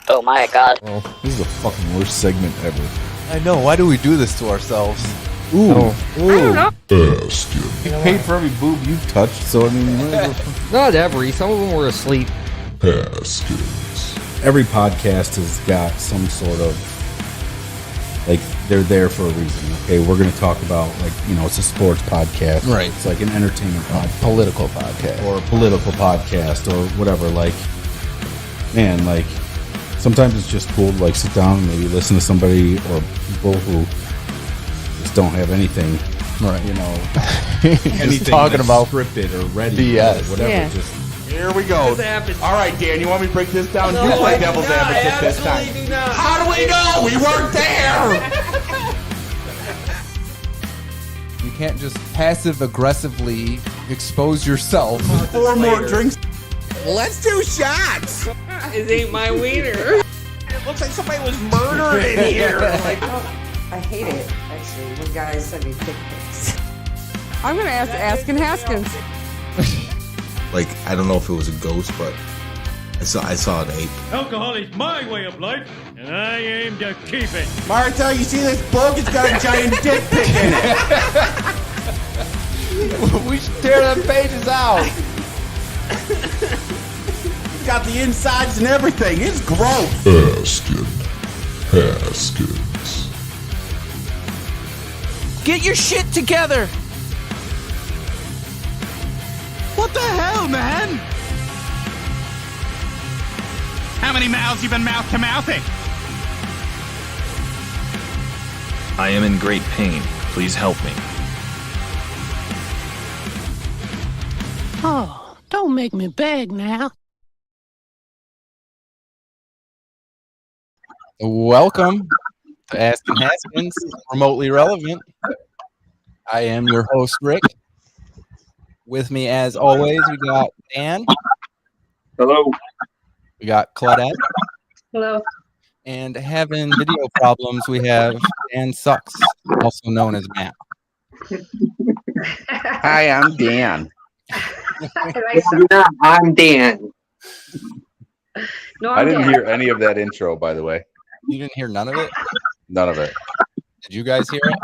Oh my god. Well, this is the fucking worst segment ever. I know. Why do we do this to ourselves? Ooh. Ooh. You paid for every boob you touched, so I mean, Not every. Some of them were asleep. every podcast has got some sort of, like, they're there for a reason. Okay, we're going to talk about, like, you know, it's a sports podcast. Right. It's like an entertainment podcast. Political podcast. Or a political podcast or whatever. Like, man, like, sometimes it's just cool to, like, sit down and maybe listen to somebody or people who just don't have anything, Right. you know, Just anything talking that's about scripted or ready BS. or whatever. Yeah. Just Here we go. All right, Dan, you want me to break this down? You play devil's advocate this time. How do we know? We weren't there. You can't just passive aggressively expose yourself. 4 more drinks. Let's do shots. It ain't my wiener. It looks like somebody was murdered in here. Like, I hate it, actually, when guys send me dick pics. I'm gonna ask Askin Haskin. Like, I don't know if it was a ghost, but I saw an ape. Alcohol is my way of life, and I aim to keep it. Martha, you see this book? It's got a giant dick pic in it. We should tear them pages out. It's got the insides and everything. It's gross. Askin Haskins. Get your shit together! What the hell, man? How many mouths you been mouth to mouthing? I am in great pain. Please help me. Oh, don't make me beg now. Welcome to Askin Haskins, remotely relevant. I am your host, Rick. With me, as always, we got Dan. Hello. We got Claudette. Hello. And having video problems, we have Dan Sucks, also known as Matt. Hi, I'm Dan. I'm Dan. No, I I'm didn't Dan. hear any of that intro, by the way. You didn't hear none of it? None of it. Did you guys hear it?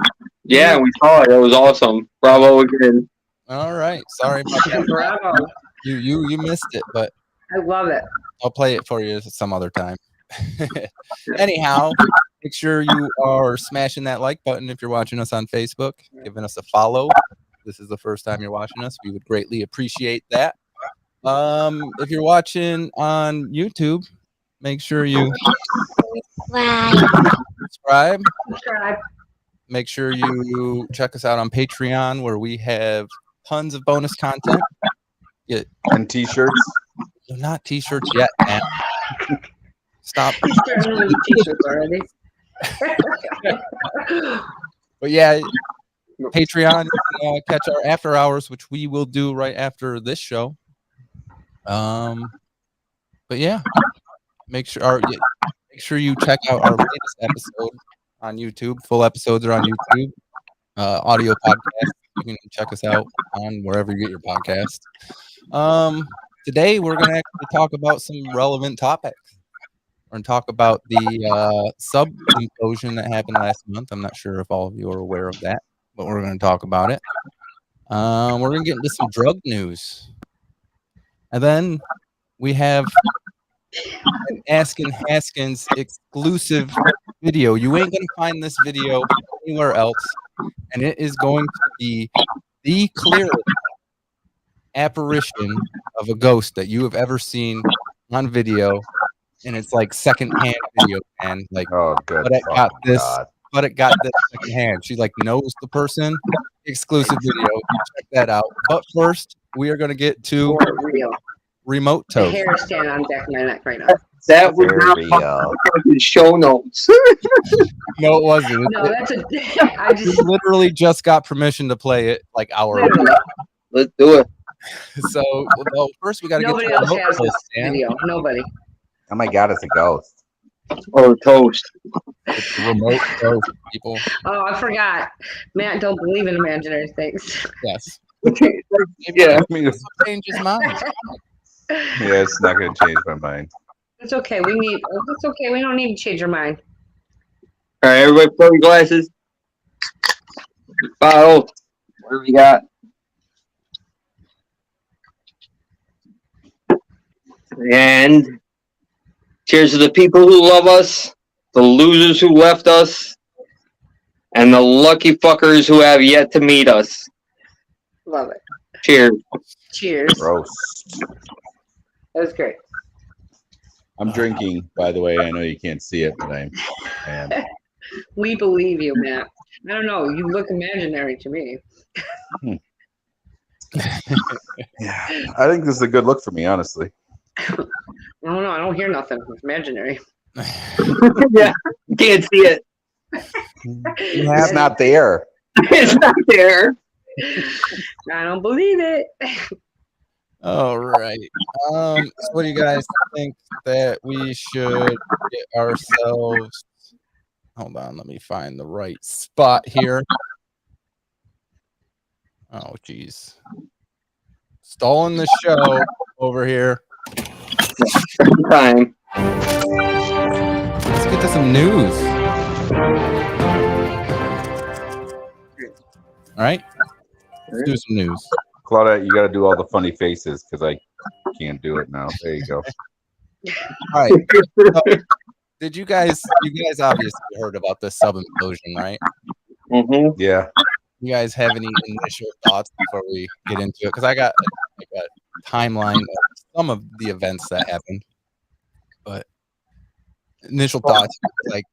Yeah, we saw it. It was awesome. Bravo again. All right. Sorry about that. Bravo. You missed it, but I love it. I'll play it for you some other time. Anyhow, make sure you are smashing that like button if you're watching us on Facebook, giving us a follow. If this is the first time you're watching us, we would greatly appreciate that. If you're watching on YouTube, make sure you subscribe. Subscribe. Make sure you check us out on Patreon, where we have tons of bonus content. And t-shirts. Not t-shirts yet, man. Stop. He's starting with t-shirts already. But yeah, Patreon, you can, catch our after hours, which we will do right after this show. But yeah, make sure you check out our latest episode on YouTube. Full episodes are on YouTube. Audio podcast. You can check us out on wherever you get your podcast. Today we're going to actually talk about some relevant topics. We're going to talk about the sub implosion that happened last month. I'm not sure if all of you are aware of that, but we're going to talk about it. We're going to get into some drug news. And then we have an Askin Haskins exclusive video. You ain't going to find this video anywhere else. And it is going to be the clearest apparition of a ghost that you have ever seen on video. And it's like secondhand video, man. Like, Oh, good. but it got fucking this. God. But it got this secondhand. She like knows the person. Exclusive video. Check that out. But first, we are going to get to For real. remote The toast. hair is standing on the back of my neck right now. That was Very not real. fucking show notes. No, it wasn't. No, that's a. I We just. literally just got permission to play it like hour ago. Let's do it. So, well, first we got to get Nobody to else remote has this toast, Dan. video. Nobody. Oh my God, it's a ghost. Or toast. It's the remote toast, people. Oh, I forgot. Matt don't believe in imaginary things. Yes. Yeah, I mean, change his mind. yeah, it's not going to change my mind. It's okay. It's okay. We don't need to change your mind. All right, everybody, pull your glasses. Bottle. What do we got? And cheers to the people who love us, the losers who left us, and the lucky fuckers who have yet to meet us. Love it. Cheers. Cheers. Roast. That was great. I'm drinking, by the way. I know you can't see it, but I am. We believe you, Matt. I don't know. You look imaginary to me. Yeah, I think this is a good look for me, honestly. I don't know. I don't hear nothing. It's imaginary. Yeah, you can't see it. It's not there. It's not there. I don't believe it. All right. So what do you guys think that we should get ourselves? Hold on, let me find the right spot here. Oh, geez. Stalling the show over here. Time. Let's get to some news. All right. Let's do some news. Claudette, you got to do all the funny faces because I can't do it now. There you go. All right. So, did you guys obviously heard about the sub implosion, right? Mm-hmm. Yeah. You guys have any initial thoughts before we get into it? Because I got like a timeline of some of the events that happened, but initial thoughts, like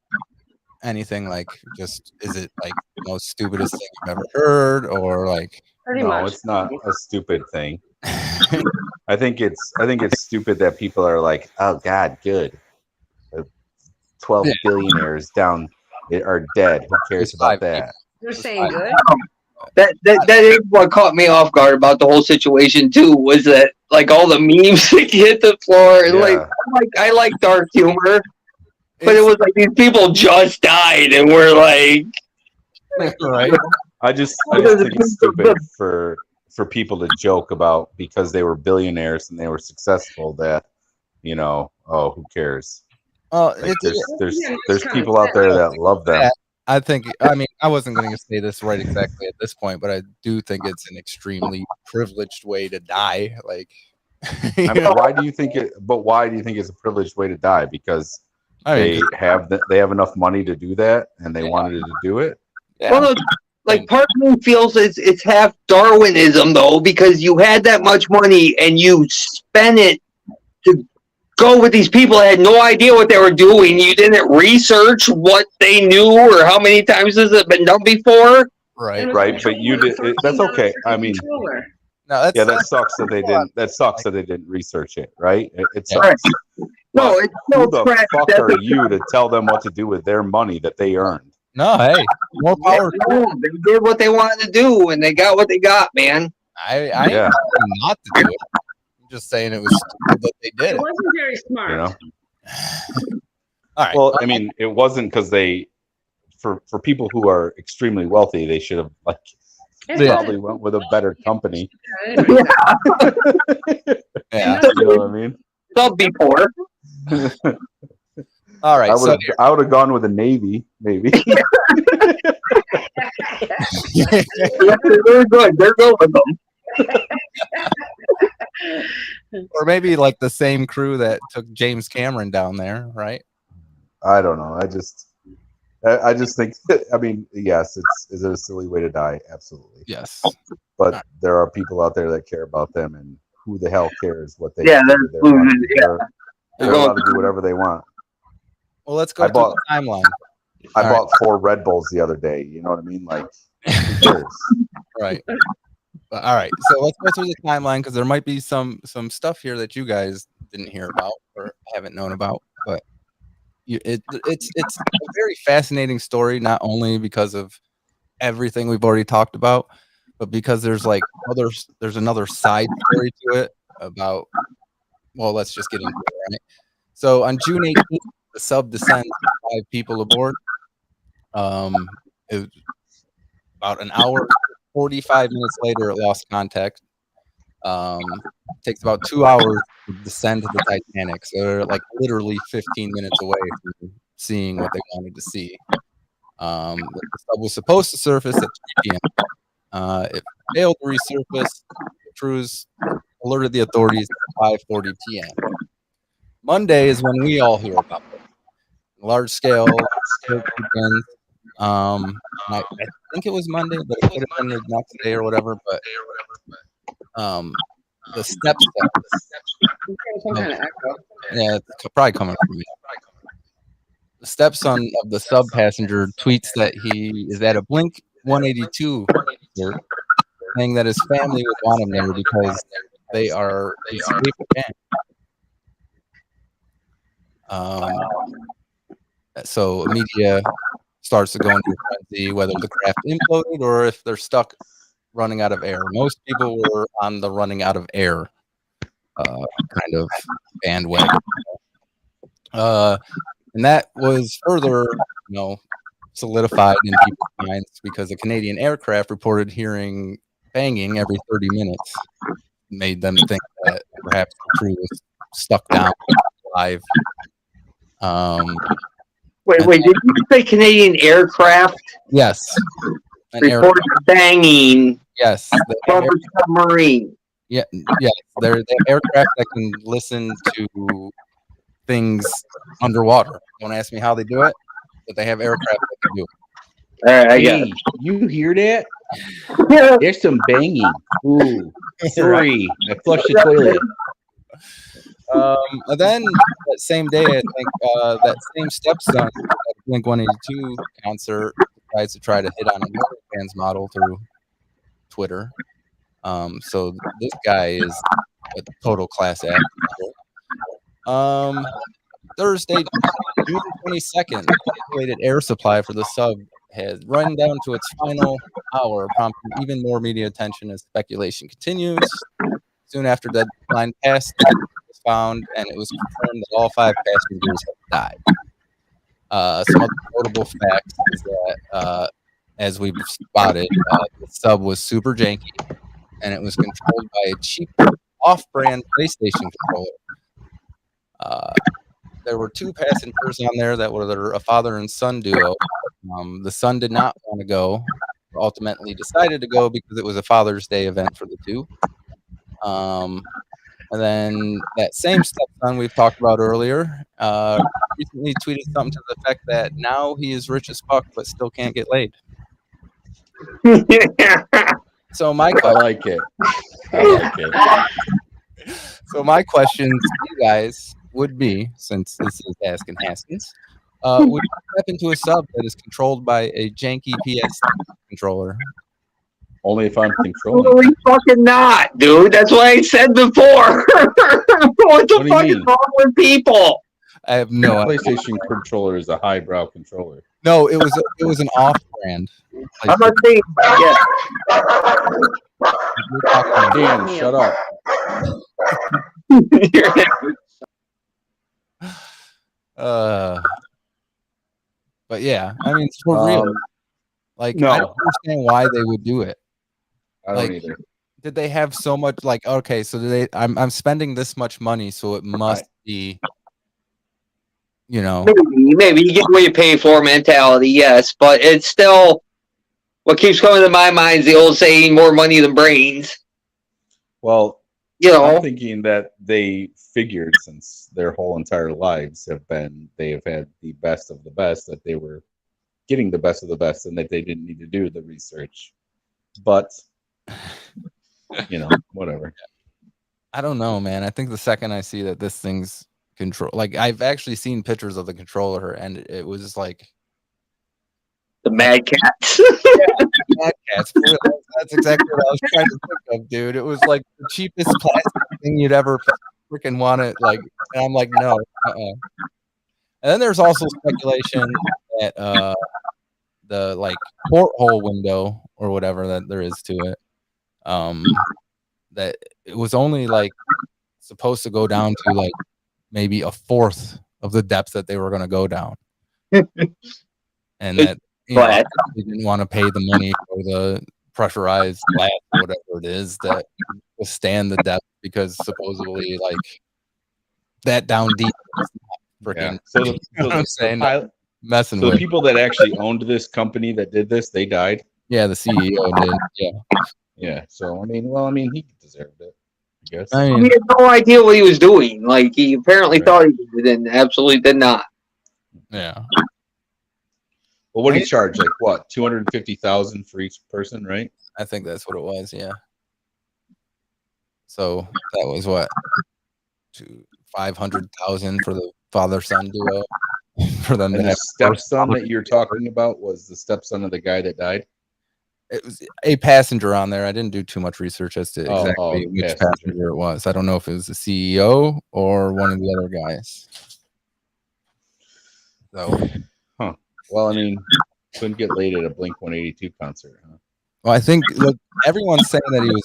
anything, like just is it like the most stupidest thing you've ever heard, or like? Pretty No, much. it's not a stupid thing. I think it's stupid that people are like, oh God, good. 12 billionaires down are dead. Who cares about that? You're saying good? That is what caught me off guard about the whole situation too. Was that like all the memes that hit the floor? And Yeah. I like dark humor, but it was like these people just died, and we're like, right. I just think it's stupid for people to joke about because they were billionaires and they were successful that, oh, who cares? Like, there's people out there that love them. I mean, I wasn't going to say this right exactly at this point, but I do think it's an extremely privileged way to die. Like, I mean, why do you think it's a privileged way to die? Because they have enough money to do that, and they wanted to do it. Yeah. well, like part of me feels it's half Darwinism though, because you had that much money and you spent it to go with these people that had no idea what they were doing. You didn't research what they knew or how many times has it been done before. Right. But you did. That's okay. I mean, no, that sucks that they didn't. That sucks that they didn't research it. Right? It sucks. No, it's who no the trash. fuck are you to tell them what to do with their money that they earned? No, hey, more power. They did what they wanted to do, and they got what they got, man. I ain't telling them not to do it. I'm just saying it was stupid that they did. It wasn't very smart. All right. Well, I mean, it wasn't because for people who are extremely wealthy, they should have probably went with a better company. Yeah. You know what I mean? They'll be poor. All right. I would have gone with the Navy, maybe. They're good. They're good with them. Or maybe like the same crew that took James Cameron down there, right? I don't know. I just think. I mean, yes, is it a silly way to die? Absolutely. Yes. But there are people out there that care about them, and who the hell cares what they? Yeah, do with their money? They're allowed to do whatever they want. Well, let's go to the timeline. I bought 4 Red Bulls the other day. You know what I mean? Like, who cares? Right. All right. So let's go through the timeline because there might be some stuff here that you guys didn't hear about or haven't known about. But it's a very fascinating story, not only because of everything we've already talked about, but because there's another side story to it about. Well, let's just get into it, right? So on June 18th, the sub descends with 5 people aboard. It was about an hour 45 minutes later, it lost contact. Takes about 2 hours to descend to the Titanic, so they're like literally 15 minutes away from seeing what they wanted to see. The sub was supposed to surface at 3 p.m. It failed to resurface. The crews alerted the authorities at 5:40 p.m. Monday is when we all hear about it. Large scale search begins. I think it was Monday, but it could have been the next day or whatever. But the steps. Yeah, it's probably coming from me. The stepson of the sub passenger tweets that he is at a Blink 182 concert, saying that his family would want him there because they are his favorite band. So media starts to go into a frenzy, whether the craft imploded or if they're stuck running out of air. Most people were on the running out of air kind of bandwagon. And that was further, solidified in people's minds because a Canadian aircraft reported hearing banging every 30 minutes. Made them think that perhaps the crew was stuck down live. Wait, did you say Canadian aircraft? Yes. Reported banging. Yes. From a submarine. Yeah. They're aircraft that can listen to things underwater. Don't ask me how they do it, but they have aircraft that can do it. All right, I got it. You hear that? There's some banging. Ooh, sorry. I flushed the toilet. And then that same day, I think that same stepson at the Blink 182 concert decides to try to hit on another band's model through Twitter. So this guy is a total class act. Thursday, June 22nd, the calculated air supply for the sub has run down to its final hour, prompting even more media attention as speculation continues. Soon after the deadline passed, it was found, and it was confirmed that all 5 passengers have died. Some other notable facts is that, as we've spotted, the sub was super janky, and it was controlled by a cheap off-brand PlayStation controller. There were 2 passengers on there that were a father and son duo. The son did not want to go, ultimately decided to go because it was a Father's Day event for the 2. And then that same stepson we've talked about earlier recently tweeted something to the effect that now he is rich as fuck but still can't get laid. So my question, I like it. So my question to you guys would be, since this is Askin Haskins, would you step into a sub that is controlled by a janky PS controller? Only if I'm controlling. Totally fucking not, dude. That's what I said before. What the fuck is wrong with people? I have no idea. PlayStation controller is a highbrow controller. No, it was an off-brand. I'm not saying Dan, shut up. But yeah, I mean, it's for real. Like, no. I don't understand why they would do it. I don't either. Did they have so much? Like, okay, so I'm spending this much money, so it must be, maybe you get what you pay for mentality, yes, but it's still what keeps coming to my mind is the old saying, "More money than brains." Well, I'm thinking that they figured since their whole entire lives they have had the best of the best, that they were getting the best of the best and that they didn't need to do the research. But, whatever. I don't know, man. I think the second I see that this thing's control, like I've actually seen pictures of the controller and it was like the Mad Cats. Mad Cats. That's exactly what I was trying to think of, dude. It was like the cheapest plastic thing you'd ever freaking want it. Like, and I'm like, no. And then there's also speculation that the like porthole window or whatever that there is to it, that it was only like supposed to go down to like maybe a fourth of the depth that they were going to go down, and that they didn't want to pay the money for the pressurized glass or whatever it is that withstand the depth, because supposedly like that down deep is not freaking. Yeah. So, you know what I'm saying? Messing so with the people that actually owned this company that did this, they died. Yeah, the CEO did. Yeah. Yeah. So I mean, he deserved it, I guess. I He mean, had no idea what he was doing. Like, he apparently thought he did and absolutely did not. yeah. Well, what did he charge? Like what? 250,000 for each person, right? I think that's what it was. Yeah. So that was what, 500,000 for the father-son duo for them And to the have stepson that you're talking about was the stepson of the guy that died. It was a passenger on there. I didn't do too much research as to exactly the which passenger it was. I don't know if it was the CEO or one of the other guys. So, huh? Well, I mean, couldn't get laid at a Blink 182 concert, huh? well, I think everyone's saying that he was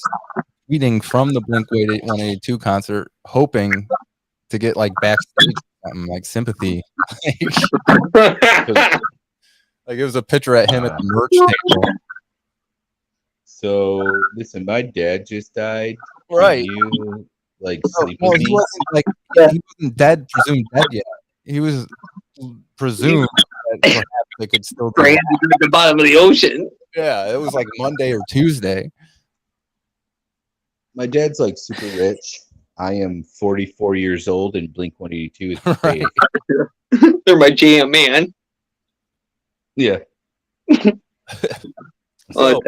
tweeting from the Blink 182 concert, hoping to get like backstage something like sympathy. Like it was a picture at him at the merch table. So listen, my dad just died. Right. Can you like sleep No, with he me? wasn't like he wasn't presumed dead yet. He was presumed that perhaps they could still be Stranded at the bottom of the ocean. Yeah, it was like Monday or Tuesday. My dad's like super rich. I am 44 years old, and Blink 182 is the fave. They're my jam, man. Yeah. So,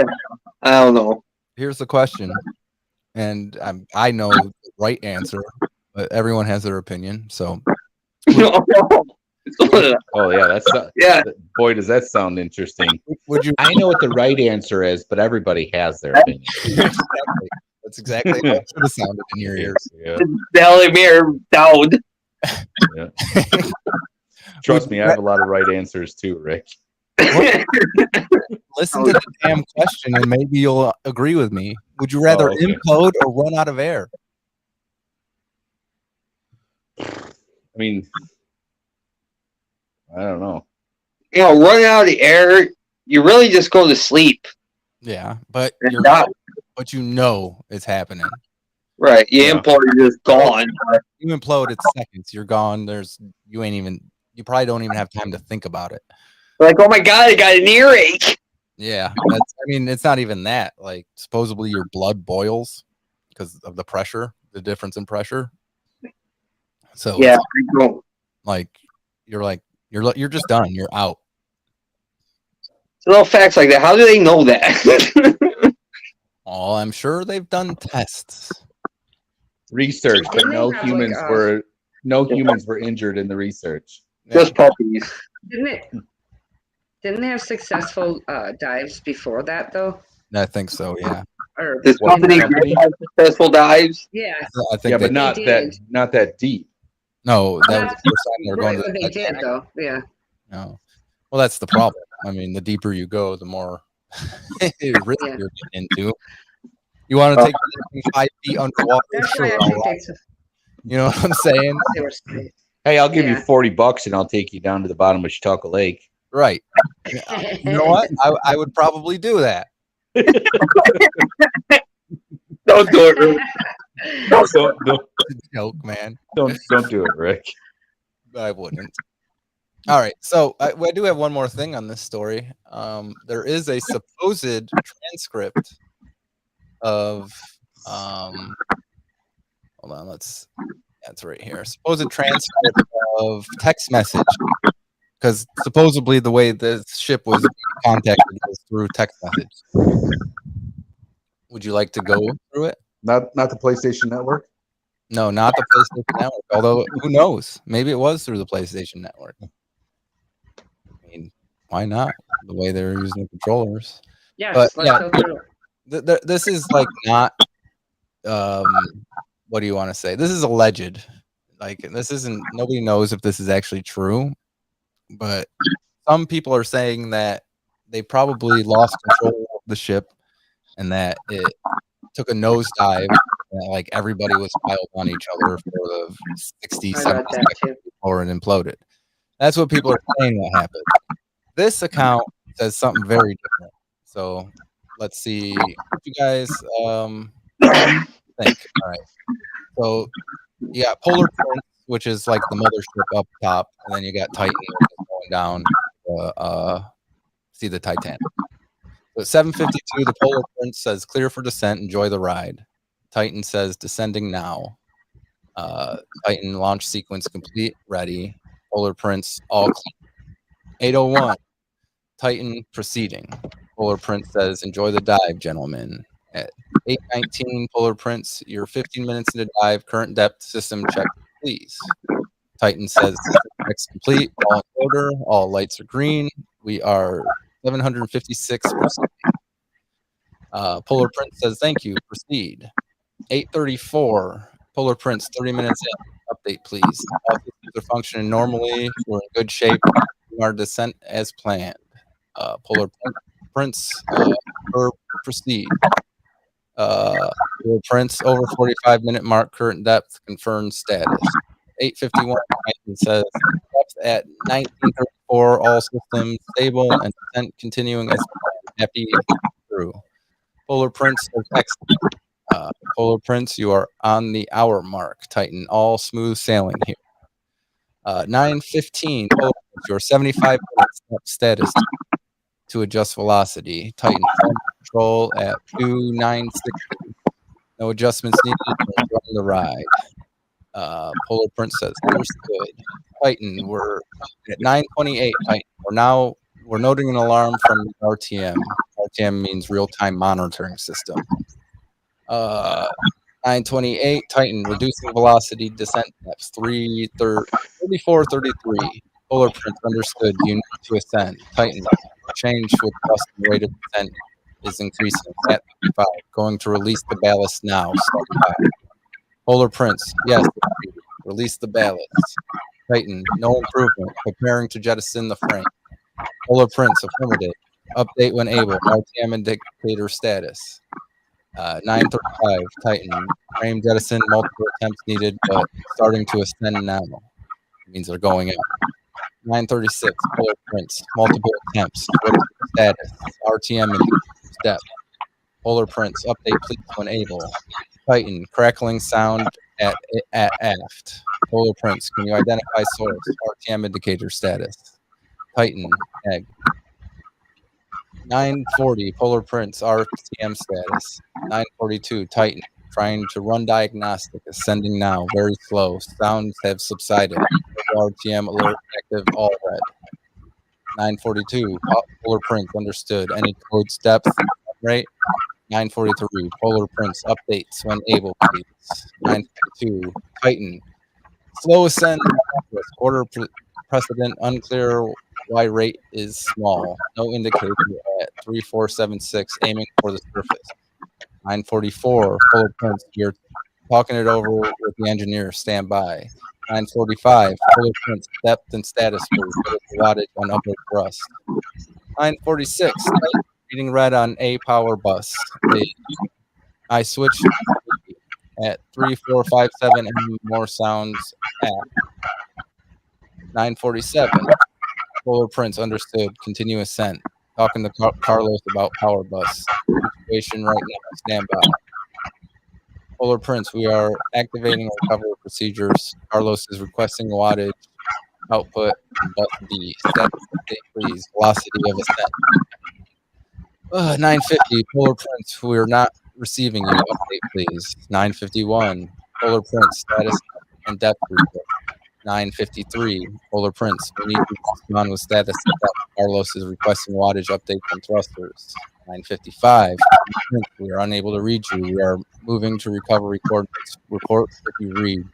I don't know. here's the question, and I know the right answer, but everyone has their opinion. So, Oh yeah, that's boy, does that sound interesting. Would you? I know what the right answer is, but everybody has their opinion. Exactly. That's exactly how it should have sounded in your ears. Yeah. Vladimir Dowd. Yeah. Trust me, I have a lot of right answers too, Rick. Listen to the damn question, and maybe you'll agree with me. Would you rather implode or run out of air? I mean, I don't know. You know, running out of the air, you really just go to sleep. Yeah, but but you know it's happening. Right. You implode, you're just gone. You implode, it's seconds. You're gone. You probably don't even have time to think about it. Like, oh my God, I got an earache. Yeah. It's not even that. Like, supposedly your blood boils because of the pressure, the difference in pressure. So yeah, you're just done. You're out. So little facts like that. How do they know that? Oh, I'm sure they've done tests. Research, but no humans were injured in the research. Just puppies. Didn't they have successful dives before that though? I think so. Yeah. Or this company had successful dives. Yeah. I think. Yeah, but not that deep. No, that was the first time they were going to. They did though. Yeah. No. Well, that's the problem. I mean, the deeper you go, the more risk you're getting into. You want to take 5 feet underwater? Sure, you know what I'm saying? Hey, I'll give you $40 and I'll take you down to the bottom of Chautauqua Lake. Right. You know what? I would probably do that. Don't do it, Rick. Don't joke, man. Don't do it, Rick. I wouldn't. All right, so I do have one more thing on this story. There is a supposed transcript of hold on, that's right here. Supposed transcript of text message, because supposedly the way the ship was contacted was through text message. Would you like to go through it? Not the PlayStation Network? No, not the PlayStation Network. Although who knows? Maybe it was through the PlayStation Network. I mean, why not? The way they're using the controllers. Yes, but let's go through it. This is like not. What do you want to say? This is alleged. Like, this isn't. Nobody knows if this is actually true, but some people are saying that they probably lost control of the ship and that it took a nosedive. Like everybody was piled on each other for the 60 seconds before it imploded. That's what people are saying what happened. This account says something very different. So let's see. What you guys think? All right. So you got Polar Prince, which is like the mothership up top, and then you got Titan, which is going down. See the Titanic. So at 7:52, the Polar Prince says, "Clear for descent. Enjoy the ride." Titan says, "Descending now." Titan launch sequence complete. Ready. Polar Prince all clear. 8:01. Titan proceeding. Polar Prince says, "Enjoy the dive, gentlemen." At 8:19, Polar Prince, you're 15 minutes into dive. Current depth system check, please. Titan says, "Checks complete. All in order. All lights are green. We are 756%. Polar Prince says, "Thank you. Proceed." 8:34. Polar Prince, 30 minutes in. Update, please. All systems are functioning normally. We're in good shape. Our descent as planned. Polar Prince, proceed. Polar Prince, over 45-minute mark. Current depth confirmed status. 8:51. Titan says, depth at 1934. All systems stable and descent continuing as planned. Happy through. Polar Prince says, excellent. Polar Prince, you are on the hour mark. Titan, all smooth sailing here. 9:15. Polar Prince, you're 75 minutes status to adjust velocity. Titan, control at 2,960. No adjustments needed. Enjoying the ride. Polar Prince says, understood. Titan, we're at 9:28. Titan, we're noting an alarm from RTM. RTM means real-time monitoring system. 9:28. Titan, reducing velocity, descent depths 34:33. Polar Prince, understood. You need to ascend. Titan, change with thrust and rate of descent is increasing at 55. Going to release the ballast now. Polar Prince, yes. Release the ballast. Titan, no improvement. Preparing to jettison the frame. Polar Prince, affirmative. Update when able. RTM indicator status. 9:35. Titan, frame jettison. Multiple attempts needed, but starting to ascend now. It means they're going up. 9:36. Polar Prince, multiple attempts. What is the status? RTM and step. Polar Prince, update please when able. Titan, crackling sound at aft. Polar Prince, can you identify source? RTM indicator status. Titan, egg. 9:40. Polar Prince, RTM status. 9:42. Titan, trying to run diagnostic. Ascending now. Very slow. Sounds have subsided. RTM alert active. All red. 9:42. Polar Prince, understood. Any codes depth rate? 9:43. Polar Prince, updates when able, please. 9:42. Titan, slow ascend. Order precedent unclear. Why rate is small. No indicator at 3476. Aiming for the surface. 9:44. Polar Prince, you're talking it over with the engineer. Stand by. 9:45. Polar Prince, depth and status for wattage on upward thrust. 9:46. Reading red on A power bus. I switched at 3457 and more sounds at 9:47. Polar Prince, understood. Continue ascent. Talking to Carlos about power bus situation right now. Stand by. Polar Prince, we are activating recovery procedures. Carlos is requesting wattage output bus B. Status update, please. Velocity of ascent. 9:50. Polar Prince, we are not receiving you. Update, please. 9:51. Polar Prince, status and depth report. 9:53. Polar Prince, we need to respond with status. Carlos is requesting wattage update from thrusters. 9:55. We are unable to read you. We are moving to recovery coordinates. Report if you read.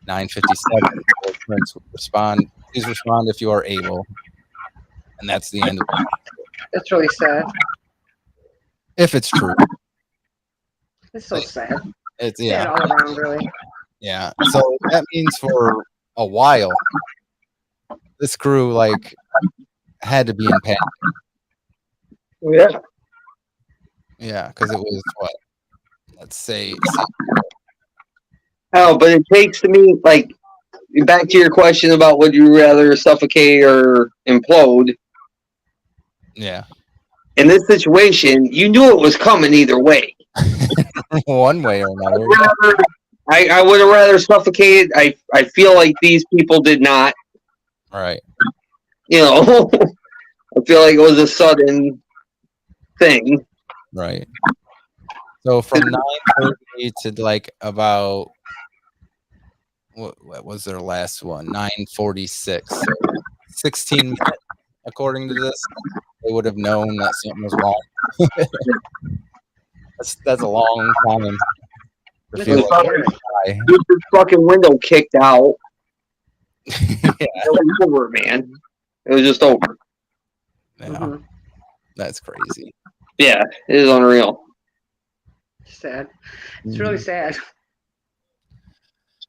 9:57. Polar Prince, respond. Please respond if you are able. And that's the end of it. That's really sad. If it's true. It's so sad. It's sad all around, really. Yeah. So that means for a while, this crew had to be in panic. Yeah. Yeah, because it was what? Let's say. Oh, but it takes to me back to your question about would you rather suffocate or implode? Yeah. in this situation, you knew it was coming either way. One way or another. I would have rather suffocated. I feel like these people did not. Right. You know, I feel like it was a sudden thing. Right. So from 9:30 to like about what was their last one? 9:46. So 16 minutes, according to this, they would have known that something was wrong. that's a long time. To feel like This fucking window kicked out. It was over, man. It was just over. Yeah. That's crazy. Yeah, it is unreal. Sad. It's really sad.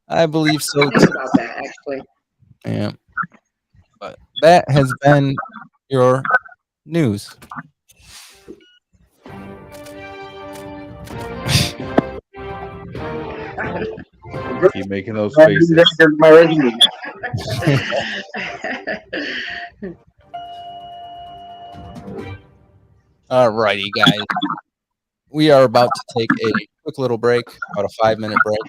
I believe so Think too. about that, actually. Yeah. But that has been your news. Keep making those faces. My resume. Alrighty, guys. We are about to take a quick little break, about a 5-minute break.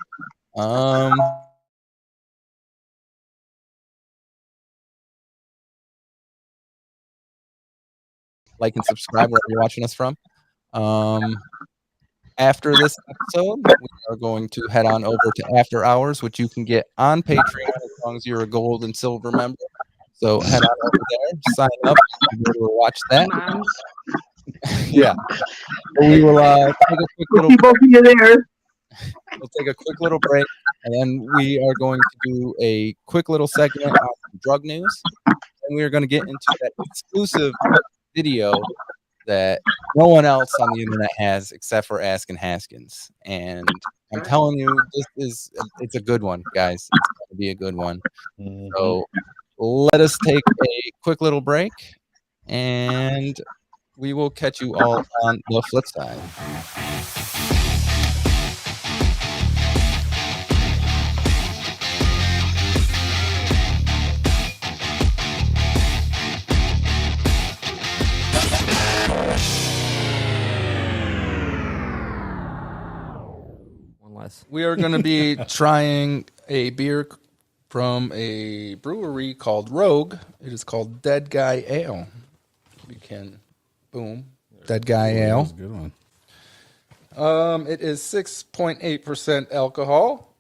Like and subscribe wherever you're watching us from. After this episode, we are going to head on over to After Hours, which you can get on Patreon as long as you're a gold and silver member. So head on over there, sign up, and be able to watch that. Yeah. We will take a quick little break. We'll take a quick little break, and then we are going to do a quick little segment on drug news. And we are going to get into that exclusive video that no one else on the internet has except for Askin Haskins. And I'm telling you, it's a good one, guys. It's going to be a good one. So let us take a quick little break, and we will catch you all on the flip side. We are going to be trying a beer from a brewery called Rogue. It is called Dead Guy Ale. We can, boom, Dead Guy Ale. That's a good one. It is 6.8% alcohol,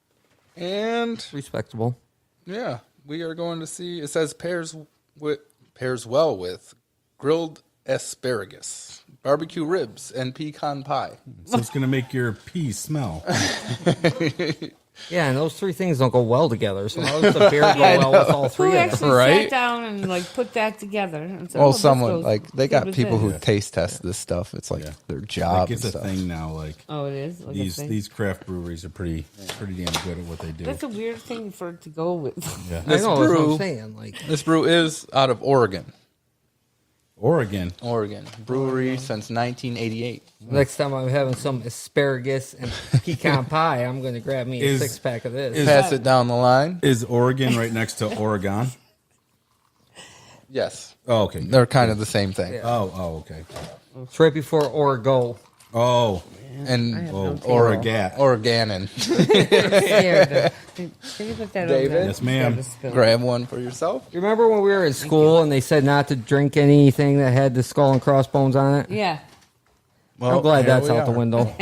and respectable. Yeah, we are going to see. It says pairs well with grilled asparagus, barbecue ribs, and pecan pie. So it's going to make your pee smell. Yeah, and those three things don't go well together. So how does the beer go well with all three Who of them? actually sat down and like put that together? And said, Well, this someone goes like they good got with people this. who taste test this stuff. It's like their job. Like it's and a stuff. thing now. Like Oh, it is? Like a thing? these craft breweries are pretty damn good at what they do. That's a weird thing for it to go with. Yeah. This I know, that's what brew, I'm saying, like- this brew is out of Oregon. Oregon Brewery since 1988. Next time I'm having some asparagus and pecan pie, I'm going to grab me a 6-pack of this. Pass it down the line. Is Oregon right next to Oregon? Yes. Oh, okay. They're kind of the same thing. Yeah. Oh, okay. It's right before Orgo. Oh. And Oregat. Oreganon. Can you put that over David? there? Yes, ma'am. Grab one for yourself. You remember when we were in school and they said not to drink anything that had the skull and crossbones on it? Yeah. I'm glad here that's we out the are. window.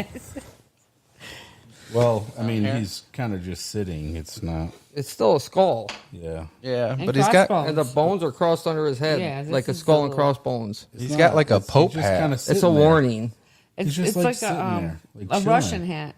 Well, I mean, he's kind of just sitting. It's not. It's still a skull. Yeah. Yeah, And but he's got crossbones. And the bones are crossed under his head, Yeah, this like a is skull a and little- crossbones. he's got like a pope just hat. kinda It's sitting a there. warning. It's just, like, like, a sitting there, like, a chilling. Russian hat.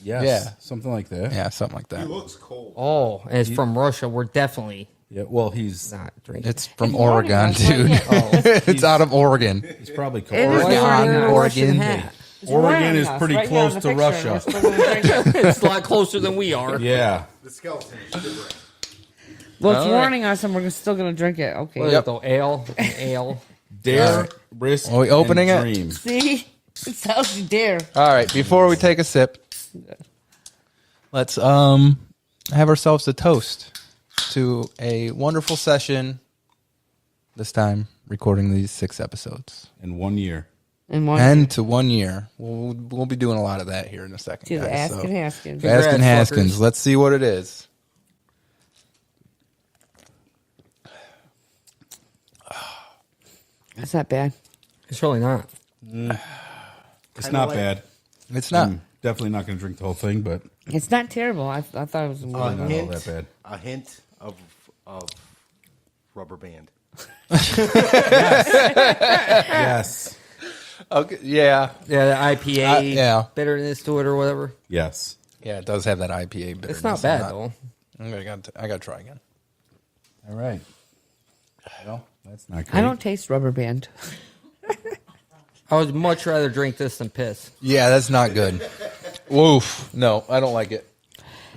Yes. Yeah. Something like that. Yeah, something like that. cold. Oh, and it's from Russia. We're definitely Yeah. Well, he's not drinking. It's from It's Oregon, Oregon, that's dude. right, It's out of Oregon. he's probably cold. It is Oregon, wearing a Russian Oregon. hat. It's Oregon wearing is us pretty right here on close the to picture, and Russia. we're still gonna drink it. It's a lot closer than we are. Yeah. The skeleton is different. Well, it's All right. warning us, and we're still gonna drink it. Okay. What is it, though? Ale? An ale. Dare, risk, Are we opening and it? dream. See, it tells you dare. All right, before we take a sip, let's have ourselves a toast to a wonderful session. This time recording these 6 episodes. In 1 year. In 1 10 year. to 1 year. We'll be doing a lot of that here in a second. To guys, Askin Haskin. Askin Haskins. Let's see what it is. That's not bad. It's really not. It's not bad. It's not. I'm definitely not going to drink the whole thing, but It's not terrible. I thought it was not all that bad. A hint of rubber band. Yes. Okay. Yeah. Yeah, the IPA yeah. bitterness to it or whatever. Yes. Yeah, it does have that IPA bitterness. It's not bad though. I got to try again. All right. Well, that's not great. I don't taste rubber band. I would much rather drink this than piss. Yeah, that's not good. Woof. No, I don't like it.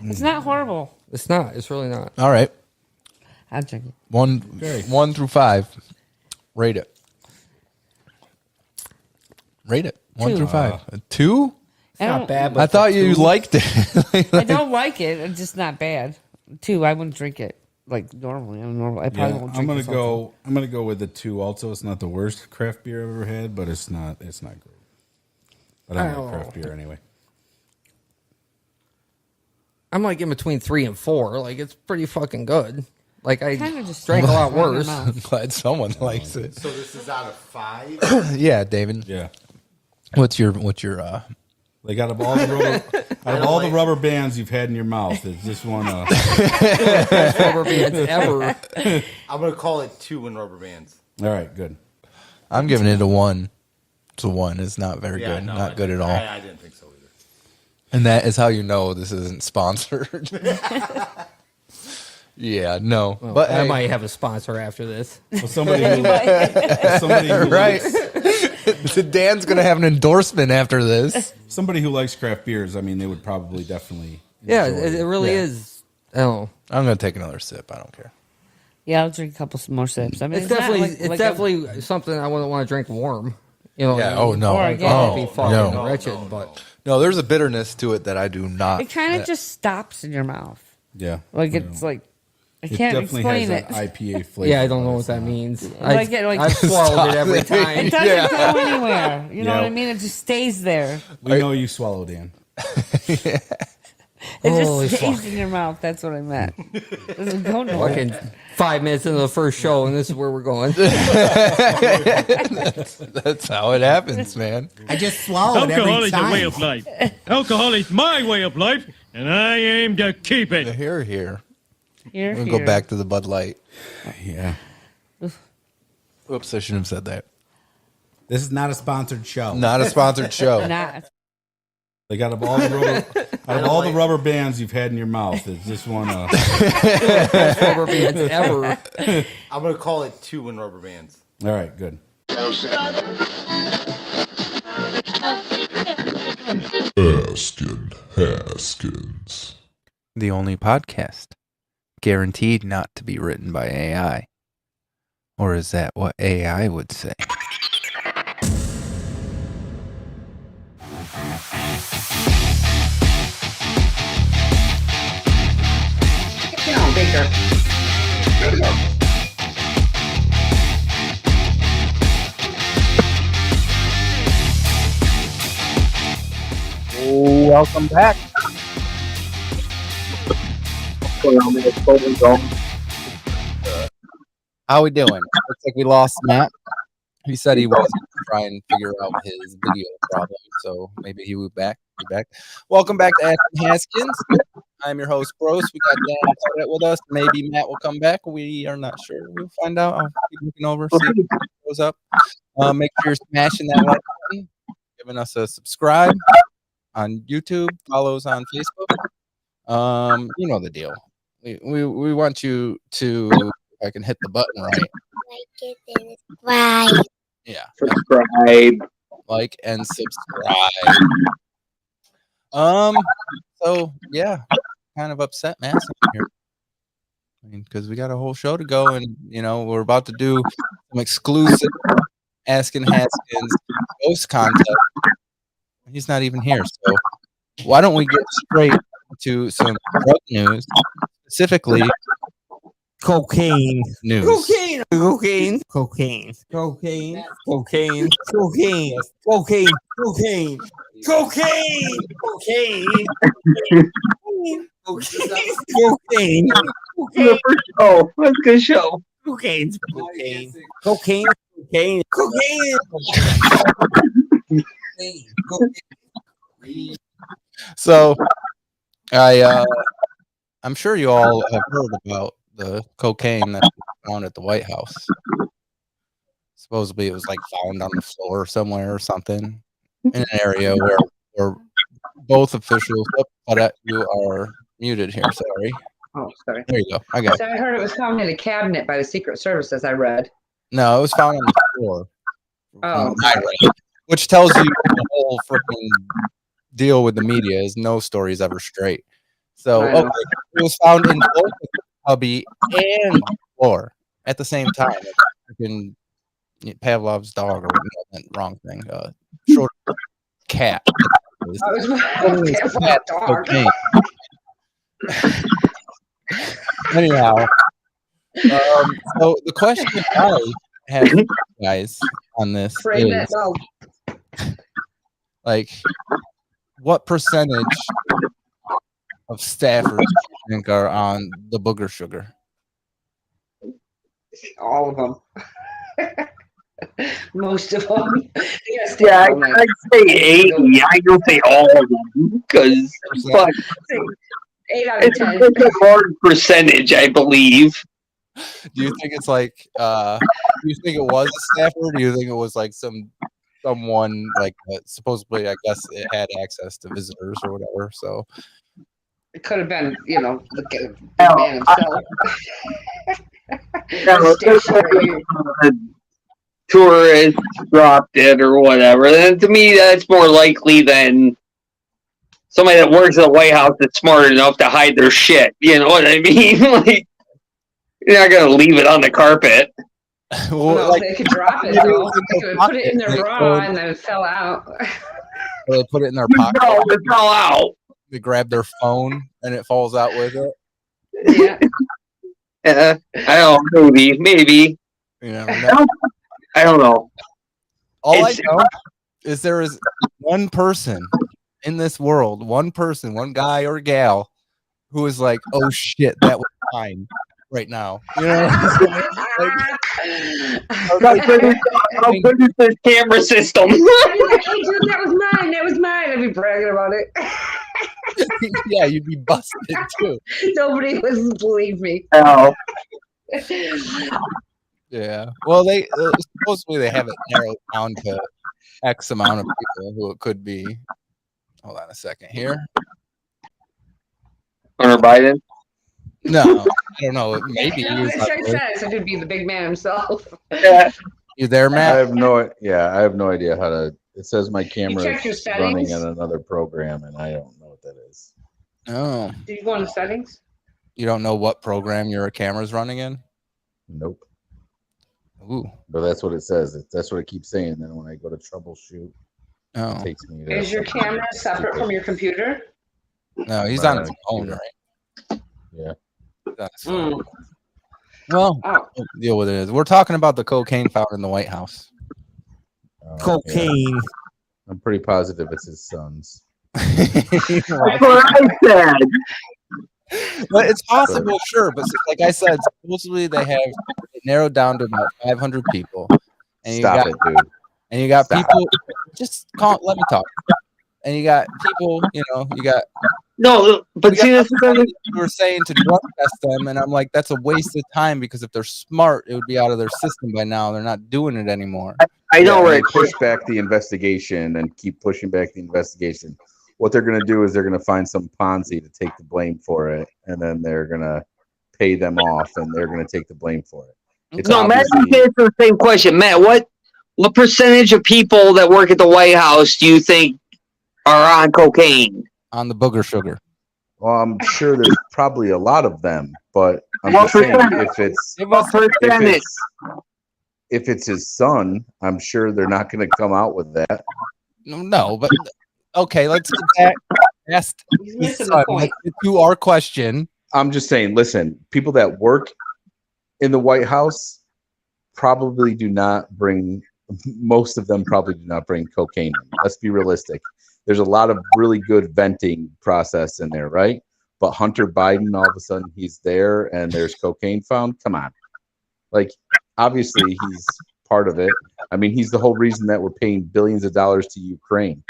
It's not horrible. It's not. It's really not. All right. I'll drink it. 1 through 5. Rate it. Rate it. 1 2. through 5. A 2? It's not bad, but I thought you two. liked it. I don't like it. It's just not bad. 2. I wouldn't drink it like normally. I probably won't drink it. I'm gonna go with the 2 also. It's not the worst craft beer I've ever had, but it's not great. But I like craft beer anyway. I'm like in between 3 and 4. Like it's pretty fucking good. Like I Kinda just drank a lot right in my worse. mouth. I'm glad someone likes it. So this is out of 5. Yeah, David. Yeah. What's your Like out of all the rubber bands you've had in your mouth, it's just one. Best rubber bands ever. I'm gonna call it 2 in rubber bands. All right, good. I'm giving it a 1. It's a 1. It's not very good. No, Not good at all. I didn't think so either. And that is how you know this isn't sponsored. Yeah, no. Well, but I hey, might have a sponsor after this. Well, somebody who right. Dan's gonna have an endorsement after this. Somebody who likes craft beers, I mean, they would probably definitely. Yeah, enjoy it really is. Oh, I'm gonna take another sip. I don't care. Yeah, I'll drink a couple more sips. I mean, it's not definitely like definitely something I wouldn't want to drink warm. You know. Yeah. Oh no. Or again. Oh Be fucking no. wretched, but No, there's a bitterness to it that I do not. It kind of just stops in your mouth. Yeah. Like it's like I It can't definitely explain has it. that IPA flavor. yeah, I don't know but what it's that not. means. Like it, like- I've swallowed it every time. It doesn't go anywhere. You know Yeah. what I mean? It just stays there. We know you swallow, Dan. It Holy just stays fuck. in your mouth. That's what I meant. It doesn't go nowhere. Fucking 5 minutes into the first show, and this is where we're going. That's how it happens, man. I just swallowed Alcohol every is a way time. of life. Alcohol is my way of life, and I aim to keep it. Here. Here, We'll here. go back to the Bud Light. Yeah. Oops, I shouldn't have said that. This is not a sponsored show. Not a sponsored show. Not. Like out of all the rubber bands you've had in your mouth, it's just one. Best rubber bands ever. I'm gonna call it 2 in rubber bands. All right, good. Askin Haskins. The only podcast guaranteed not to be written by AI. Or is that what AI would say? Get down, Baker. Welcome back. How we doing? Looks like we lost Matt. He said he was going to try and figure out his video problem, so maybe he will be back. Welcome back to Askin Haskins. I'm your host, Bros. We got Dan Barrett with us. Maybe Matt will come back. We are not sure. We'll find out. I'll keep looking over, see if it goes up. Make sure you're smashing that like button, giving us a subscribe on YouTube, follows on Facebook. You know the deal. We want you to, if I can hit the button right. Like it and subscribe. Yeah. Subscribe. Like and subscribe. So yeah, kind of upset, man. Here. I mean, because we got a whole show to go, and we're about to do some exclusive Askin Haskins ghost contest. He's not even here, so why don't we get straight to some drug news? Specifically, Cocaine. News. Cocaine. Cocaine. Cocaine. Cocaine. Cocaine. Cocaine. Cocaine. Cocaine. Cocaine. Cocaine. Cocaine. Cocaine. Oh, that's a good show. Cocaine. Cocaine. Cocaine. Cocaine. Cocaine. So, I'm sure you all have heard about the cocaine that was found at the White House. Supposedly, it was like found on the floor somewhere or something in an area where both officials. But you are muted here. Sorry. Oh, sorry. There you go. I got it. I heard it was found in a cabinet by the Secret Service, as I read. No, it was found on the floor. Oh, Which tells you the whole freaking deal with the media is no story is ever straight. So okay, it was found in both the cubby and the floor at the same time. Freaking Pavlov's dog, or no, wrong thing. Short cat. Okay. Anyhow, so the question I have for you guys on this is, like, what percentage of staffers do you think are on the booger sugar? all of them. Most of them. Yeah, I'd say 80. I don't say all of them because, but 8 out of 10. It's a hard percentage, I believe. Do you think it's like? Do you think it was a staffer? Or do you think it was like someone like supposedly? I guess it had access to visitors or whatever. So it could have been, the big man himself. Tourists dropped it or whatever. Then to me, that's more likely than somebody that works at the White House that's smart enough to hide their shit. You know what I mean? Like, you're not gonna leave it on the carpet. Well, like, they could drop it though. They could put it in their bra and then it fell out. Or they put it in their pocket. No, it fell out. They grab their phone and it falls out with it. Yeah. I don't know. Maybe. You never know. I don't know. All I know is there is one person in this world, one guy or gal, who is like, "Oh shit, that was mine right now." You know, I'll put this camera system. That was mine. I'd be bragging about it. Yeah, you'd be busted too. Nobody would believe me. Oh. Yeah. Well, they supposedly they have it narrowed down to X amount of people who it could be. Hold on a second here. Hunter Biden? No, I don't know. Maybe he was so he'd be the big man himself. Yeah. You there, Matt? I have no idea how to. It says my camera is running on another program, and I don't know what that is. Oh. Did you go into settings? You don't know what program your camera's running in? Nope. Ooh. But that's what it says. That's what it keeps saying. Then when I go to troubleshoot, it takes me there. Is your camera separate from your computer? No, he's on his phone, right? Yeah. He's on his phone. Well, deal with it. We're talking about the cocaine found in the White House. Cocaine. Yeah. I'm pretty positive it's his son's. That's what I said. But it's possible, sure. But like I said, supposedly they have it narrowed down to about 500 people. And Stop it, dude. And you got people. Just let me talk. And you got people. You got. No, but see, that's you were saying to drug test them, and I'm like, that's a waste of time because if they're smart, it would be out of their system by now. They're not doing it anymore. I know, right? Rick. Push back the investigation and keep pushing back the investigation. What they're going to do is they're going to find some Ponzi to take the blame for it, and then they're going to pay them off, and they're going to take the blame for it. It's Matt, answer the same question. Matt, what percentage of people that work at the White House do you think are on cocaine? On the booger sugar. Well, I'm sure there's probably a lot of them, but I'm just saying if it's his son, I'm sure they're not going to come out with that. No, but okay, let's get back to our question. I'm just saying, listen, people that work in the White House probably do not bring. Most of them probably do not bring cocaine in. Let's be realistic. There's a lot of really good venting process in there, right? But Hunter Biden, all of a sudden, he's there and there's cocaine found. Come on. Like, obviously, he's part of it. I mean, he's the whole reason that we're paying billions of dollars to Ukraine.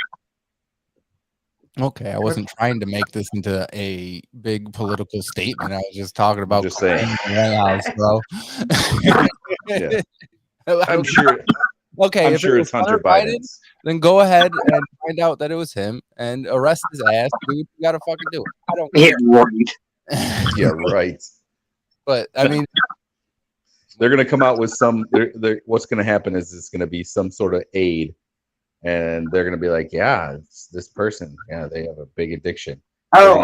Okay, I wasn't trying to make this into a big political statement. I was just talking about just saying. the White House, bro. Yeah. I'm sure. Okay, I'm if sure it it's was Hunter Biden. Then go ahead and find out that it was him and arrest his ass. Do what you gotta fucking do. I don't care. Yeah, right. But I mean, they're gonna come out with some. What's gonna happen is it's gonna be some sort of aid, and they're gonna be like, "Yeah, it's this person. Yeah, they have a big addiction." Oh,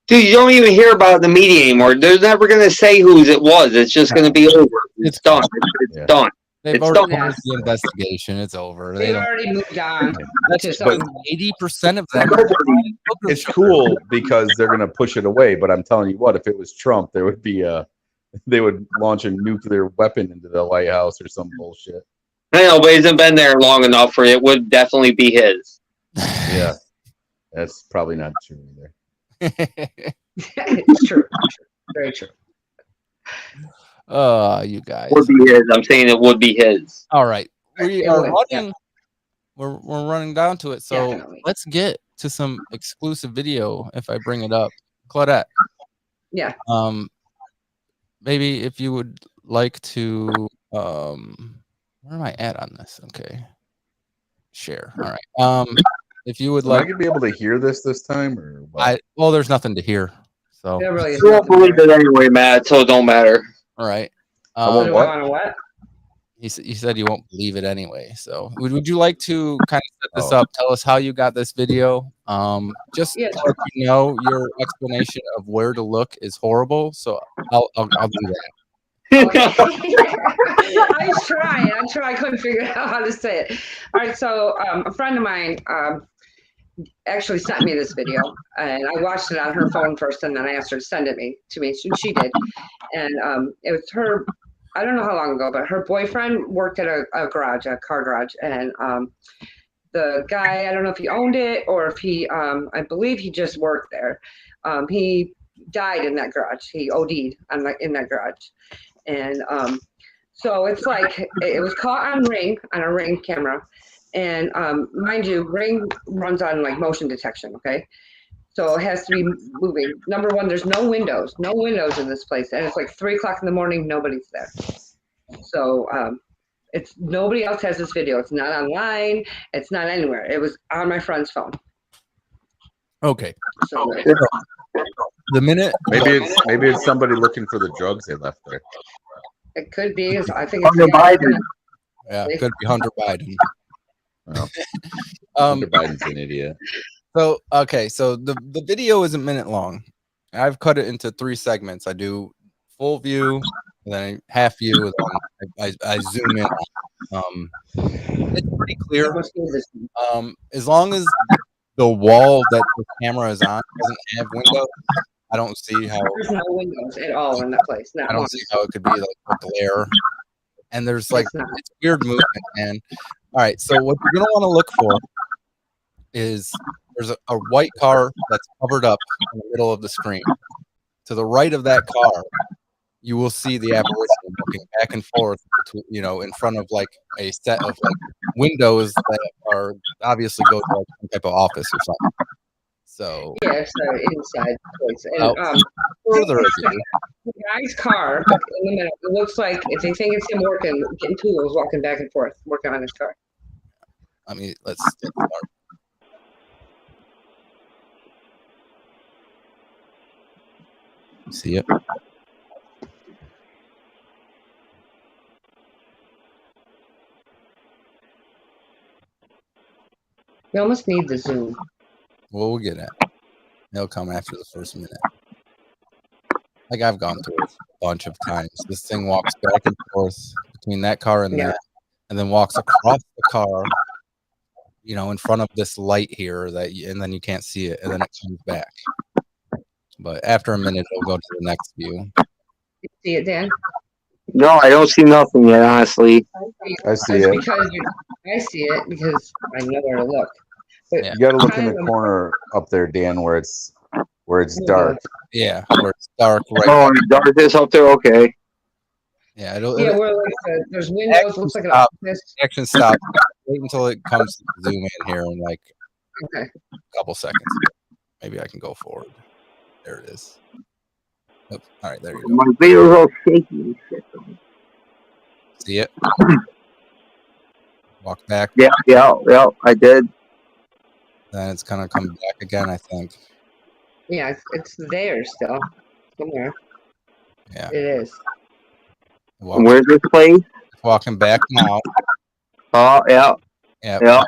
dude, you don't even hear about the media anymore. They're never gonna say whose it was. It's just gonna be over. It's done. It's done. They've It's already done. closed the investigation. It's over. They've already moved on. That's to just some- 80% of them. It's cool because they're gonna push it away. But I'm telling you what, if it was Trump, there would be they would launch a nuclear weapon into the White House or some bullshit. I know, but he hasn't been there long enough for it. Would definitely be his. Yeah, that's probably not true either. It's true. Very true. You guys. Would be his. I'm saying it would be his. All right. We It are would, running. We're running down to it. So Definitely. let's get to some exclusive video if I bring it up. Claudette. Yeah. Maybe if you would like to where am I at on this? Okay. Share. All right. If you would Am I like gonna be able to hear this time or what? well, there's nothing to hear. So There really is You won't nothing believe it anyway, Matt. So it don't matter. all right. I won't there. what? On a what? He said you won't believe it anyway. So would you like to kind of set this up? Tell us how you got this video. Just Yeah, to let you know, your explanation of where to look is horrible. So I'll do that. I tried. I couldn't figure out how to say it. All right. So a friend of mine actually sent me this video, and I watched it on her phone first, and then I asked her to send it to me. She did, and it was her. I don't know how long ago, but her boyfriend worked at a car garage, and the guy, I don't know if he owned it or if he, I believe he just worked there. He died in that garage. He OD'd in that garage. And so it's like, it was caught on a Ring camera. And mind you, Ring runs on like motion detection, okay? So it has to be moving. Number one, there's no windows in this place. And it's like 3:00 in the morning, nobody's there. So it's nobody else has this video. It's not online. It's not anywhere. It was on my friend's phone. Okay. So the minute maybe it's somebody looking for the drugs they left there. it could be. I think it's Hunter Biden. Yeah, it could be Hunter Biden. Well, Hunter Biden's an idiot. So okay, so the video is a minute long. I've cut it into 3 segments. I do full view, and then half view, and then I zoom in. It's pretty clear. As long as the wall that the camera is on doesn't have windows, I don't see how there's no windows at all in that place. I don't see how it could be like a glare. And there's like it's weird movement, man. All right, so what you're gonna want to look for is there's a white car that's covered up in the middle of the screen. To the right of that car, you will see the apparition looking back and forth, in front of like a set of like windows that are obviously go to like some type of office or something. So yeah, it's the inside place. And further the guy's car in the middle, it looks like if they think it's him getting tools, walking back and forth, working on his car. I mean, let's get started. See it? You almost need the zoom. Well, we'll get it. They'll come after the first minute. Like I've gone through it a bunch of times. This thing walks back and forth between that car and that, and then walks across the car, in front of this light here and then you can't see it, and then it comes back. But after a minute, it'll go to the next view. You see it, Dan? No, I don't see nothing yet, honestly. I see It's it. because I see it because I know where to look. But You got to look in kind the of- corner up there, Dan, where it's dark. Yeah, where it's dark. Right. Oh, darkness up there. Okay. Yeah, Yeah, where like there's windows. Looks like an office. Action stop. Wait until it comes to zoom in here in like Okay. a couple seconds. Maybe I can go forward. There it is. Oops. All right, there you go. My video's all shaky and shit. See it? Walk back. Yeah, I did. Then it's gonna come back again, I think. Yeah, it's there still somewhere. Yeah, it is. Where's this place? Walking back now. Oh, yeah. Yep. Yeah.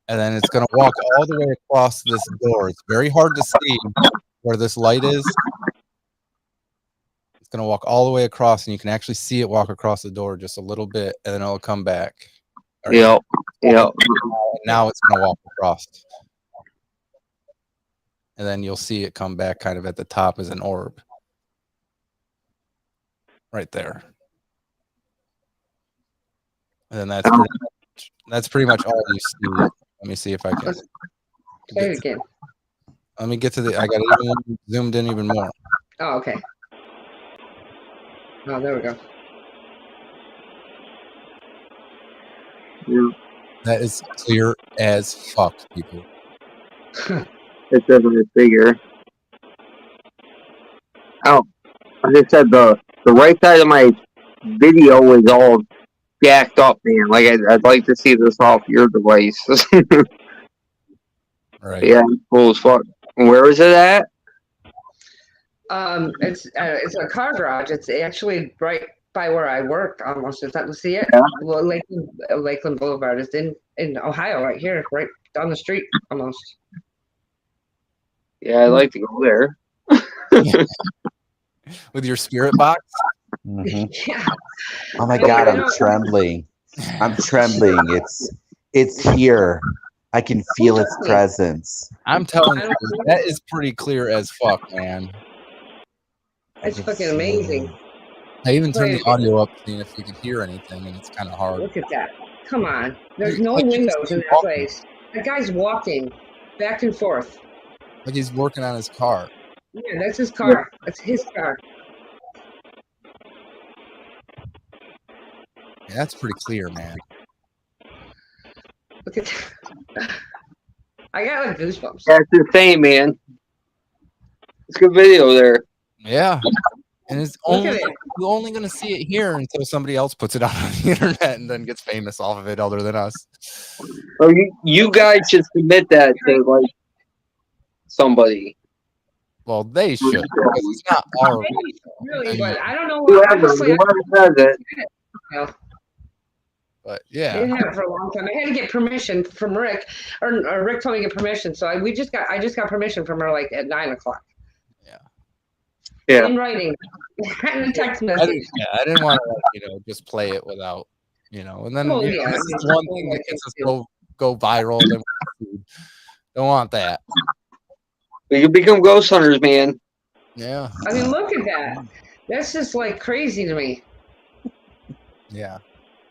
And then it's gonna walk all the way across this door. It's very hard to see where this light is. It's gonna walk all the way across, and you can actually see it walk across the door just a little bit, and then it'll come back. Yep. Yep. Now it's gonna walk across. And then you'll see it come back kind of at the top as an orb. Right there. And then that's pretty much all you see. Let me see if I can. Play it again. Let me get to the. I got it even zoomed in even more. Oh, okay. Oh, there we go. Yeah. That is clear as fuck, people. It's definitely bigger. Oh, like I said, the right side of my video is all jacked up, man. Like I'd like to see this off your device. Right. Yeah, cool as fuck. Where is it at? It's a car garage. It's actually right by where I work. Almost. Is that to see it? Yeah. Well, Lakeland Boulevard is in Ohio, right here, right down the street, almost. Yeah, I'd like to go there. With your spirit box? Mm-hmm. Yeah. Oh my God, I'm trembling. I'm trembling. It's here. I can feel its presence. I'm telling you, that is pretty clear as fuck, man. It's fucking amazing. I even turned the audio up, seeing if you could hear anything, and it's kind of hard. Look at that. Come on. There's no Like, windows in that walking. place. That guy's walking back and forth. Like he's working on his car. Yeah, that's his car. That's his car. Yeah, that's pretty clear, man. Look at that. I got like goosebumps. That's insane, man. It's a good video there. Yeah. And it's Look at only it. you're only gonna see it here until somebody else puts it out on the internet and then gets famous off of it other than us. Oh, you guys should submit that to like somebody. Well, they should, because it's not our Really, but I don't know. Whoever Honestly, says it. But I yeah. didn't have it for a long time. I had to get permission from Rick, or Rick told me to get permission. So I just got permission from her like at 9:00. Yeah. In writing, and a text I message. didn't want to just play it without, and then Well, this yeah, is one thing that gets us go viral. Then don't want that. We can become ghost hunters, man. Yeah. I mean, look at that. That's just like crazy to me. Yeah.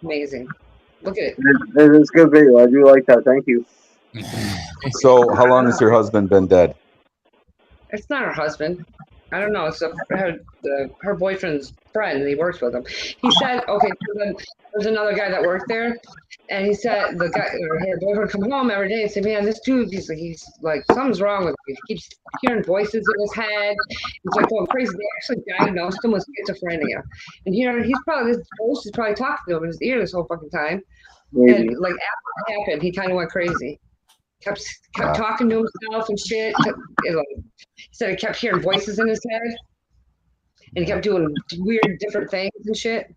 Amazing. Look at it. It's a good video. I do like that. Thank you. So, how long has your husband been dead? It's not her husband. I don't know. It's her boyfriend's friend, and he works with him. He said, okay, so then there's another guy that worked there, and he said her boyfriend come home every day and say, man, this dude, he's like something's wrong with him. He keeps hearing voices in his head. He's like going crazy. They actually diagnosed him with schizophrenia, and he's probably this ghost is probably talking to him in his ear this whole fucking time. Maybe. And like after it happened, he kind of went crazy. Kept talking to himself and shit. He said he kept hearing voices in his head, and he kept doing weird, different things and shit.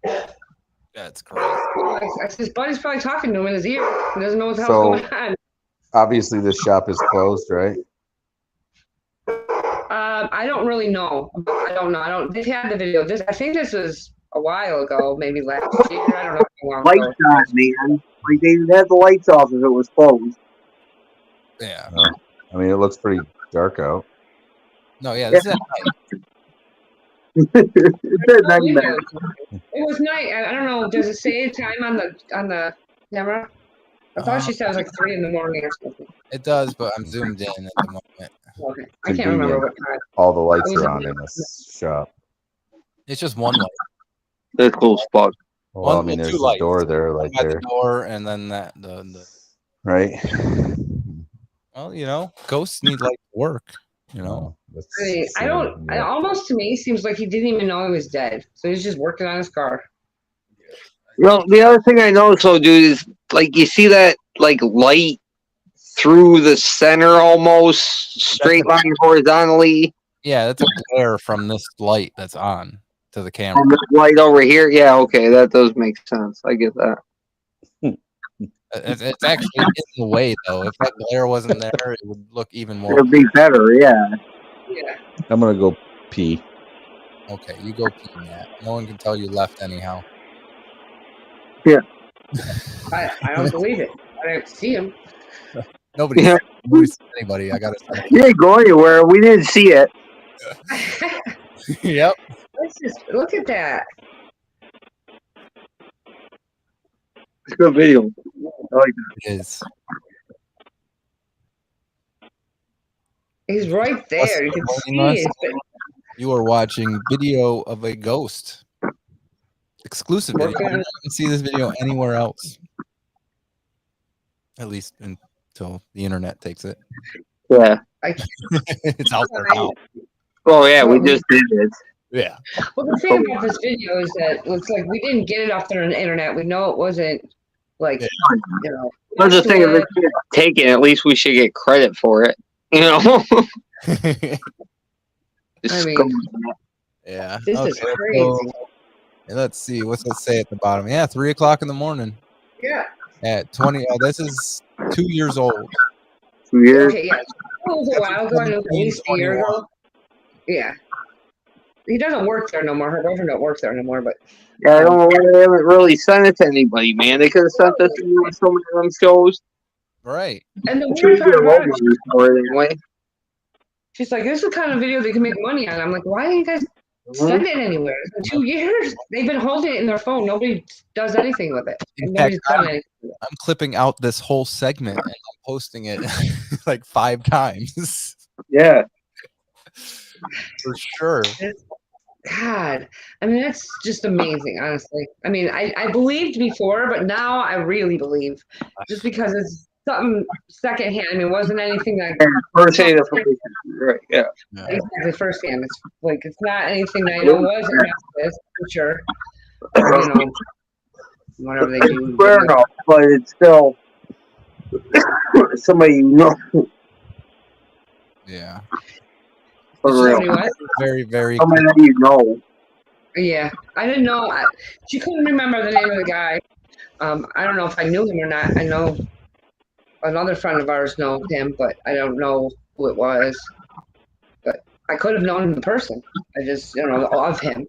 That's crazy. I said, his buddy's probably talking to him in his ear. He doesn't know what the So- hell's going on. Obviously, this shop is closed, right? I don't really know. I don't know. They had the video. I think this was a while ago, maybe last year. I don't know how long Lights ago. on, man. Like they had the lights off if it was closed. Yeah. I mean, it looks pretty dark out. No, yeah, this is at night. It nightmare. It was night. I don't know. Does it say time on the camera? I thought she said it was like 3 a.m. or something. It does, but I'm zoomed in at the moment. Okay. I can't remember what time. All the lights are on in this shop. It's just one light. That's cool as fuck. Well, I mean, there's a door there, like By there, the door, and then the right? Well, you know, ghosts need like work. You know, I mean, I almost to me seems like he didn't even know he was dead, so he's just working on his car. You know, the other thing I noticed, though, dude, is like you see that like light through the center almost, straight line horizontally. Yeah, that's a glare from this light that's on to the camera. And the light over here, yeah, okay, that does make sense. I get that. It's actually in the way, though. If that glare wasn't there, it would look even more. It would be better, yeah. Yeah. I'm gonna go pee. Okay, you go pee, Matt. No one can tell you left anyhow. Yeah. I don't believe it. I don't see him. Nobody's sees anybody. I gotta say. You ain't go anywhere. We didn't see it. Yep. Let's just look at that. It's a good video. I like that. It is. He's right there. You can see it. You are watching video of a ghost. Exclusive video. You can see this video anywhere else. At least until the internet takes it. Yeah. It's out there now. Oh, yeah, we just did it. Yeah. Well, the thing about this video is that it looks like we didn't get it off the internet. We know it wasn't like, you know. That's the thing. If it's taken, at least we should get credit for it. You know? I mean, yeah. this is crazy. Let's see. What's it say at the bottom? Yeah, 3 o'clock in the morning. Yeah. At 20. This is 2 years old. 2 years? Okay, yeah. It was a while ago. I know at least a year ago. Yeah. He doesn't work there no more. Her boyfriend don't work there no more, but. Yeah, I don't know why they haven't really sent it to anybody, man. They could have sent this to so many of them shows. Right. And the weird part about it, she's like, this is the kind of video they can make money on. I'm like, why didn't you guys send it anywhere? It's been 2 years. They've been holding it in their phone. Nobody does anything with it. And In fact, nobody's done anything. I'm clipping out this whole segment and I'm posting it like 5 times. Yeah. For sure. God, I mean, that's just amazing, honestly. I mean, I believed before, but now I really believe just because it's something secondhand. I mean, it wasn't anything that First hand information. Right, yeah. Exactly, firsthand. It's like, it's not anything that I know wasn't this, for sure. You know, whatever they do. Fair enough, but it's still somebody you know. Yeah. For real. Very, very. Somebody that you know. Yeah, I didn't know. She couldn't remember the name of the guy. I don't know if I knew him or not. I know another friend of ours knows him, but I don't know who it was. But I could have known him in person. I just, you know, of him.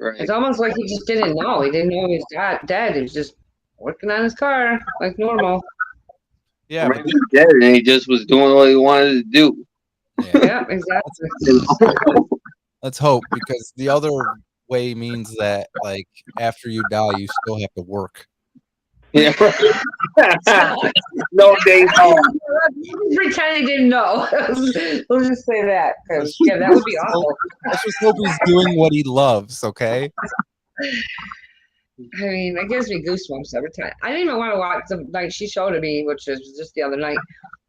Right. It's almost like he just didn't know. He didn't know he was dead. He was just working on his car like normal. Yeah, but he was dead and he just was doing what he wanted to do. Yeah, exactly. Let's hope, because the other way means that, like, after you die, you still have to work. Yeah. No days off. Pretend he didn't know. We'll just say that, because yeah, that would be awful. Let's just hope he's doing what he loves. Okay. I mean, it gives me goosebumps every time. I didn't even want to watch the night she showed it me, which was just the other night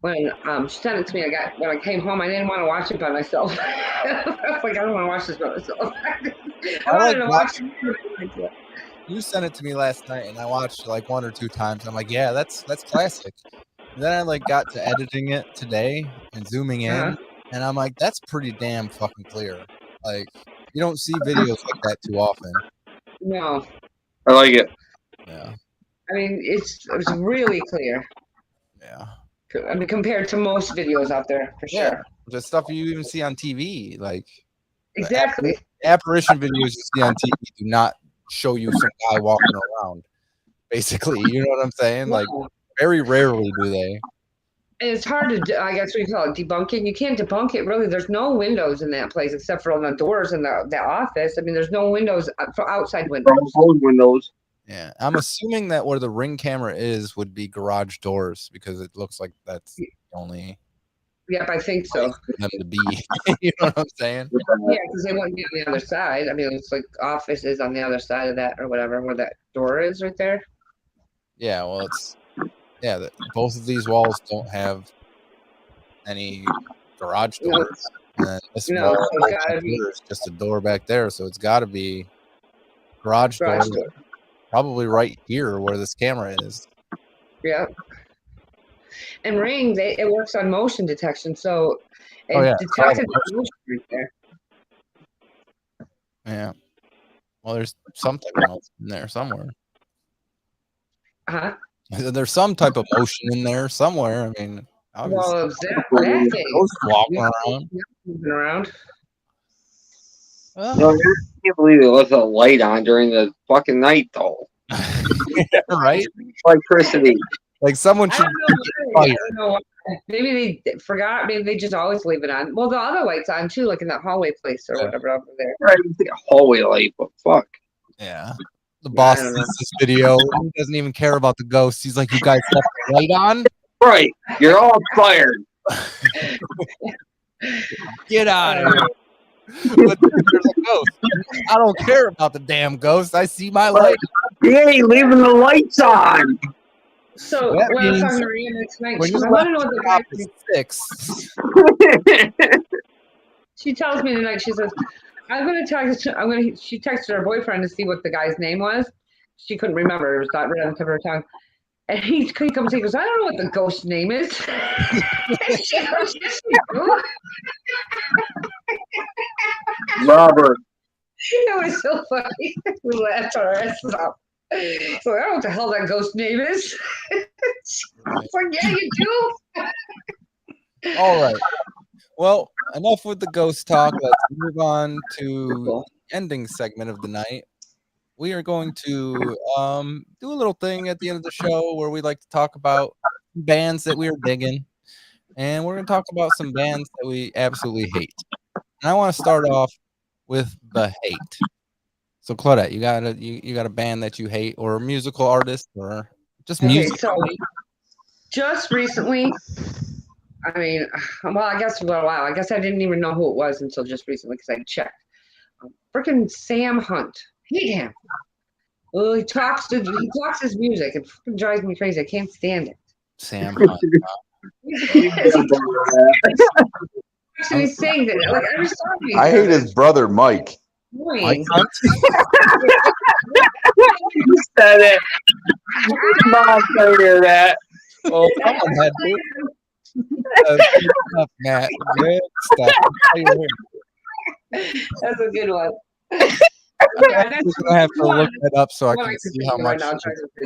when she sent it to me. When I came home, I didn't want to watch it by myself. I was like, I don't want to watch this by myself. I wanted to watch it. You sent it to me last night, and I watched like 1 or 2 times. I'm like, yeah, that's classic. And then I like got to editing it today and zooming in, and I'm like, that's pretty damn fucking clear. Like, you don't see videos like that too often. No. I like it. Yeah. I mean, it's really clear. Yeah. I mean, compared to most videos out there, for sure. The stuff you even see on TV, like exactly. Apparition videos you see on TV do not show you some guy walking around. Basically, you know what I'm saying? Like, very rarely do they. And it's hard to, I guess we call it debunking. You can't debunk it really. There's no windows in that place except for on the doors in the office. I mean, there's no windows for outside windows. Windows. Yeah, I'm assuming that where the Ring camera is would be garage doors because it looks like that's the only. Yep, I think so. For them to be, you know what I'm saying? Yeah, because they wouldn't be on the other side. I mean, it's like office is on the other side of that or whatever, where that door is right there. Yeah, well, it's both of these walls don't have any garage doors, and then this wall is just a door back there, so it's got to be garage door. Probably right here where this camera is. Yeah. And Ring, it works on motion detection, so it detected the motion right there. Yeah. Well, there's some type of motion in there somewhere. There's some type of motion in there somewhere. I mean, well, that thing. Walking around. Moving around. No, I can't believe it left a light on during the fucking night, though. Right? Electricity. Like someone should. I don't know. Maybe they forgot. Maybe they just always leave it on. Well, the other light's on too, like in that hallway place or whatever over there. Right, it's like a hallway light, but fuck. Yeah. The boss sees this video. He doesn't even care about the ghosts. He's like, "You guys left the light on? Right. You're all fired. Get out of here." But there's a ghost. I don't care about the damn ghost. I see my light. He ain't leaving the lights on. So when I was talking to Maria next night, I want to know what the guy She tells me tonight. She says, "I'm going to text. She texted her boyfriend to see what the guy's name was. She couldn't remember. It was not right on the tip of her tongue. And he comes and he goes, I don't know what the ghost name is. Robert. It was so funny. We laughed our asses off. So I don't know what the hell that ghost name is. It's like, yeah, you do. All right. Well, enough with the ghost talk. Let's move on to the ending segment of the night. We are going to do a little thing at the end of the show where we like to talk about bands that we are digging. And we're going to talk about some bands that we absolutely hate. And I want to start off with the hate. So Claudette, you got a band that you hate, or a musical artist, or just music? So just recently, I mean, well, I guess for a while. I guess I didn't even know who it was until just recently because I checked. Freaking Sam Hunt. Hate him. Well, he talks his music. It freaking drives me crazy. I can't stand it. Sam Hunt. Actually saying that, like every song. I hate his brother Mike. Mike Hunt. You said it. Mom told you that. Well, someone had to. Matt. Good stuff. That's a good one. I'm gonna have to look that up so I can see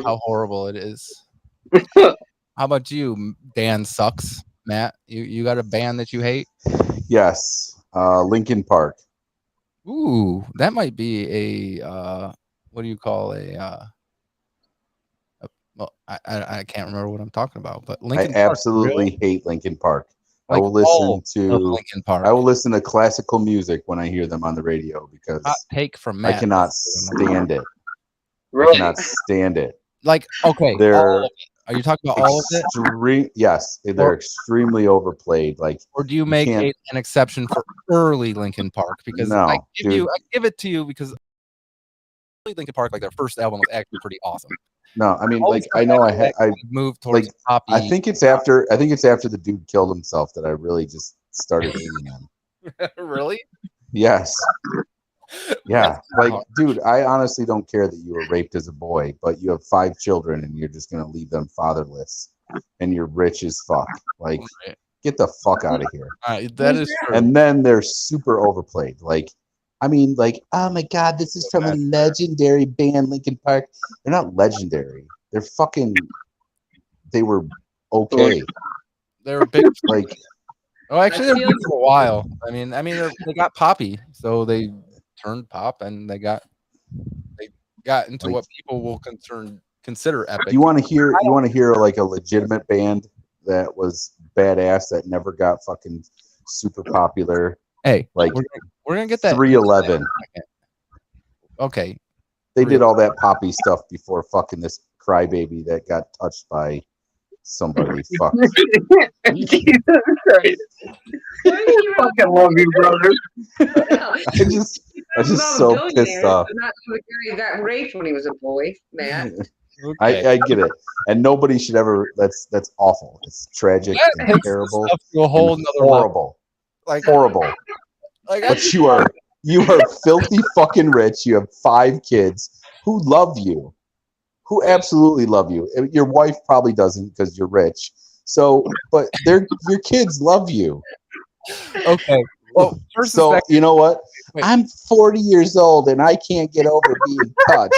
how horrible it is. How about you, Dan Sucks? Matt, you got a band that you hate? Yes, Linkin Park. Ooh, that might be a what do you call well, I can't remember what I'm talking about, but Linkin I Park, absolutely really? hate Linkin Park. Like I will listen to Linkin Park. I will listen to classical music when I hear them on the radio because Hot take from Matt. I cannot stand it. Really? I cannot stand it. Like, okay, they're are you talking about all of it? Yes, they're extremely overplayed. Like, or do you make an exception for early Linkin Park? Because no, I give it to you because Linkin Park, like their first album, was actually pretty awesome. No, I mean, like I know I moved towards like poppy. I think it's after the dude killed himself that I really just started hating them. Really? Yes. Yeah, like, dude, I honestly don't care that you were raped as a boy, but you have 5 children and you're just gonna leave them fatherless, and you're rich as fuck. Like, get the fuck out of here. That is true. And then they're super overplayed. Like, I mean, like, oh my god, this is from a legendary band, Linkin Park. They're not legendary. They're fucking. They were okay. They were big. Like, oh, actually, they're big for a while. I mean, they got poppy, so they turned pop, and they got into what people will consider epic. You want to hear like a legitimate band that was badass that never got fucking super popular. Hey, like we're gonna get that 311. Okay. They did all that poppy stuff before fucking this crybaby that got touched by somebody. Fuck. Jesus Christ. I fucking love you, brother. I'm just so pissed off. Not the guy who got raped when he was a boy, Matt. I get it, and nobody should ever. That's awful. It's tragic and terrible, to a whole and nother horrible, like horrible. But you are filthy fucking rich. You have 5 kids who love you, who absolutely love you. Your wife probably doesn't because you're rich. So, but your kids love you. Okay. Well, so you know what? Wait. I'm 40 years old and I can't get over being touched.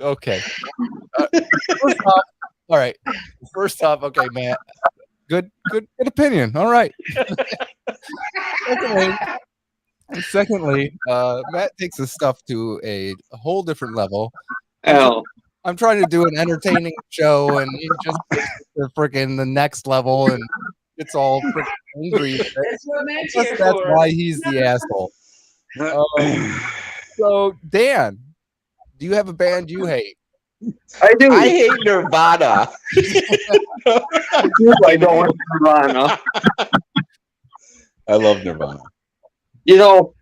Okay. First off, all right. First off, okay, Matt. Good opinion. All right. Secondly, Matt takes his stuff to a whole different level. I'm trying to do an entertaining show, and he just takes it to freaking the next level, and it's all freaking angry. That's what Matt's here That's for. why he's the asshole. So, Dan, do you have a band you hate? I do. I hate Nirvana. I don't like Nirvana. I love Nirvana. You know,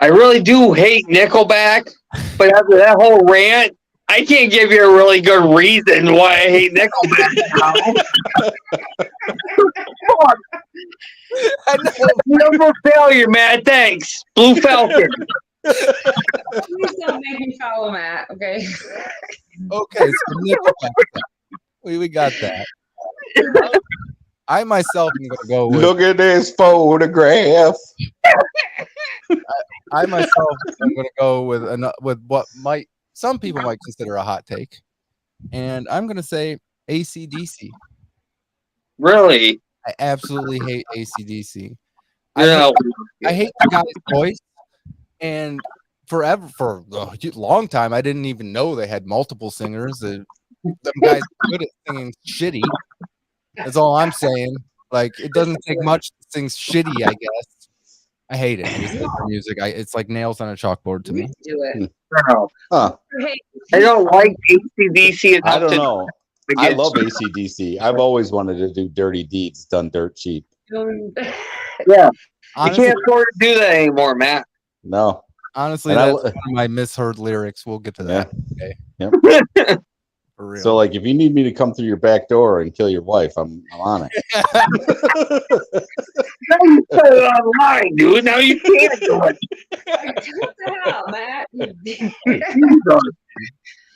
I really do hate Nickelback, but after that whole rant, I can't give you a really good reason why I hate Nickelback now. Number failure, Matt. Thanks. Blue Falcon. Please don't make me follow Matt, okay? Okay, so Nickelback. We got that. I myself am going to go with... Look at this photograph. I myself am going to go with what some people might consider a hot take. And I'm going to say AC/DC. Really? I absolutely hate AC/DC. Yeah. I hate the guy's voice. And for a long time, I didn't even know they had multiple singers. Them guys are good at singing shitty. That's all I'm saying. Like, it doesn't take much to sing shitty, I guess. I hate it. I just hate their music. It's like nails on a chalkboard to me. Do it. No. Huh. I don't like AC/DC. I don't know. I love AC/DC. I've always wanted to do Dirty Deeds done dirt cheap. Yeah. Honestly, you can't afford to do that anymore, Matt. No. Honestly, that's one of my misheard lyrics. We'll get to that. Yeah. Okay. Yep. For real. So, like, if you need me to come through your back door and kill your wife, I'm on it. Now you put it online, dude. Now you can't do it. What the hell, Matt?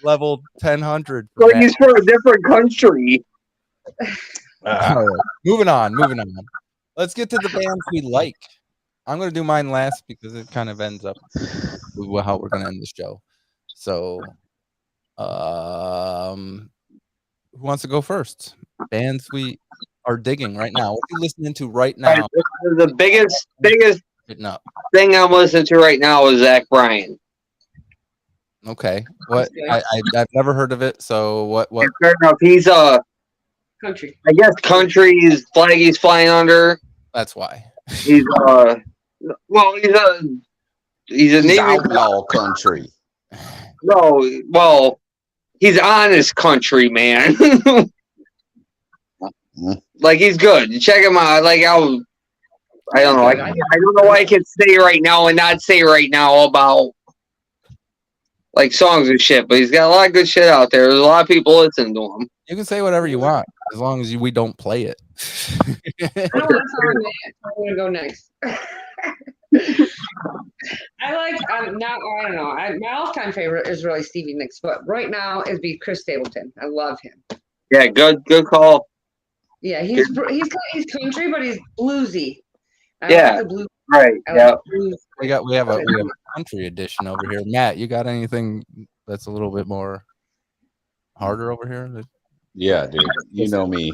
Level 1000. So he's for a different country. All right. Moving on. Let's get to the bands we like. I'm going to do mine last because it kind of ends up with how we're going to end the show. So, who wants to go first? Bands we are digging right now. What are you listening to right now? The biggest No. thing I'm listening to right now is Zach Bryan. Okay. What? I've never heard of it. So what? Fair enough. He's country. I guess country is flag he's flying under. That's why. He's he's a outlaw country. No, well, he's honest country, man. Like, he's good. Check him out. Like, I don't know. I don't know what I can say right now and not say right now about like songs and shit, but he's got a lot of good shit out there. There's a lot of people listening to him. You can say whatever you want as long as we don't play it. I don't want to song Matt. I'm going to go next. I like, I don't know. My all-time favorite is really Stevie Nicks, but right now it'd be Chris Stapleton. I love him. Yeah, good call. Yeah, he's country, but he's bluesy. Yeah, like blues. Right. Yeah, we have a country edition over here. Matt, you got anything that's a little bit more harder over here? Yeah, dude. You know me.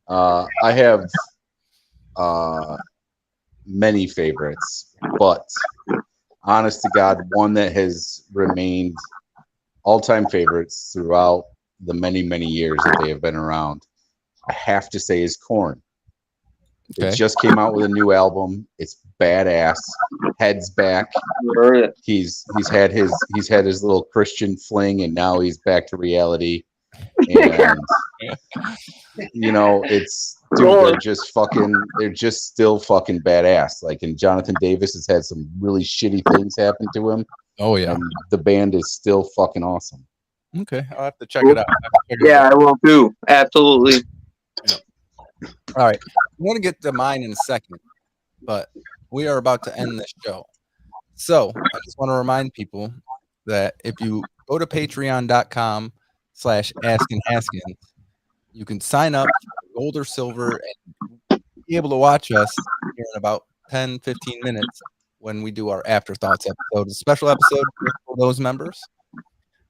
I have many favorites, but honest to God, one that has remained all-time favorites throughout the many, many years that they have been around I have to say is Korn. Okay. It just came out with a new album. It's badass. Head's back. He's had his little Christian fling, and now he's back to reality. And you know, it's dude, they're just still fucking badass. Like, and Jonathan Davis has had some really shitty things happen to him. Oh yeah, and the band is still fucking awesome. Okay, I'll have to check it out. Yeah, I will too. Absolutely. Yeah. All right, I'm going to get to mine in a second, but we are about to end this show. So I just want to remind people that if you go to patreon.com/Askin Haskin, you can sign up for gold or silver and be able to watch us here in about 10-15 minutes when we do our Afterthoughts episode, a special episode for those members.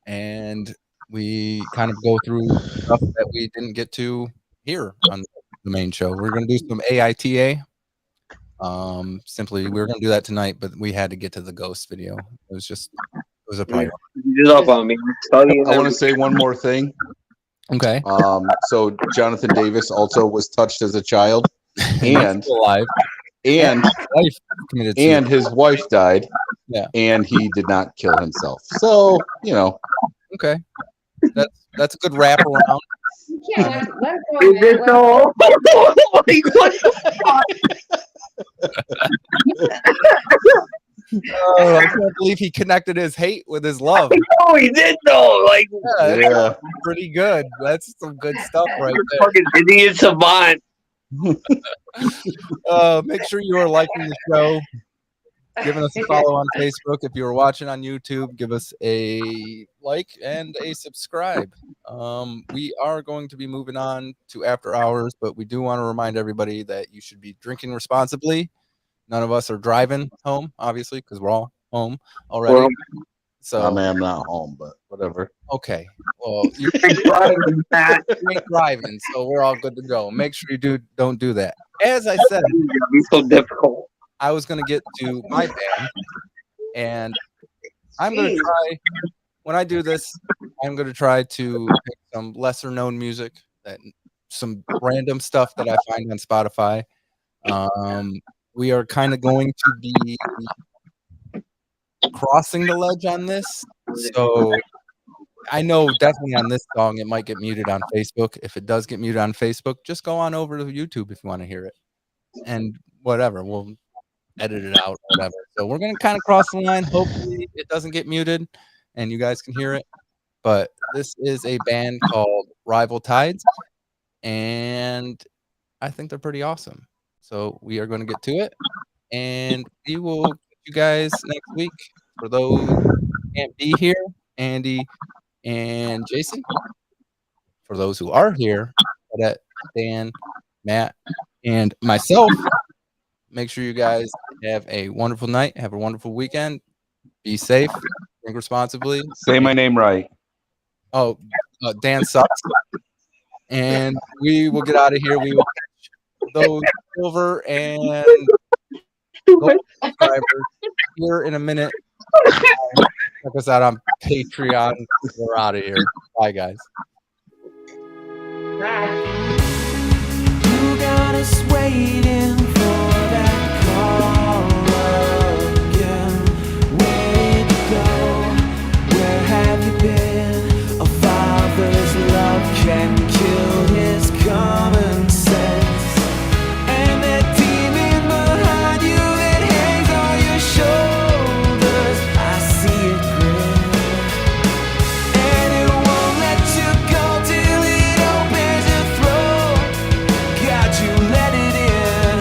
And we kind of go through stuff that we didn't get to here on the main show. We're going to do some AITA. Simply, we were going to do that tonight, but we had to get to the ghost video. It was a priority. I want to say one more thing. Okay. So Jonathan Davis also was touched as a child, and alive, and his wife died. Yeah, and he did not kill himself. So you know, okay, that's a good wrap around. Yeah, let it go. Oh, I can't believe he connected his hate with his love. No, he did though. Like, yeah, pretty good. That's some good stuff right there. Fucking idiot savant. Make sure you are liking the show, giving us a follow on Facebook. If you're watching on YouTube, give us a like and a subscribe. We are going to be moving on to after hours, but we do want to remind everybody that you should be drinking responsibly. None of us are driving home, obviously, because we're all home already. So I mean, I'm not home, but whatever. Okay. Well, you ain't driving, so we're all good to go. Make sure you don't do that. As I said, it's so difficult. I was going to get to my band, and I'm going to try. When I do this, I'm going to try to pick some lesser known music, some random stuff that I find on Spotify. We are kind of going to be crossing the ledge on this. So I know definitely on this song, it might get muted on Facebook. If it does get muted on Facebook, just go on over to YouTube if you want to hear it. And whatever, we'll edit it out, whatever. So we're going to kind of cross the line. Hopefully it doesn't get muted and you guys can hear it. But this is a band called Rival Tides. And I think they're pretty awesome. So we are going to get to it, and we will get you guys next week. For those who can't be here, Andy and Jason. For those who are here, Odette, Dan, Matt, and myself, make sure you guys have a wonderful night. Have a wonderful weekend. Be safe. Drink responsibly. Say my name right. Oh, Dan sucks. And we will get out of here. We will catch those silver and gold subscribers here in a minute. Check us out on Patreon. We're out of here. Bye, guys. Bye. You got us waiting for that call again. Where'd you go? Where have you been? A father's love can kill his common sense. And that demon behind you that hangs on your shoulders, I see it grin. And it won't let you go till it opens your throat. God, you let it in.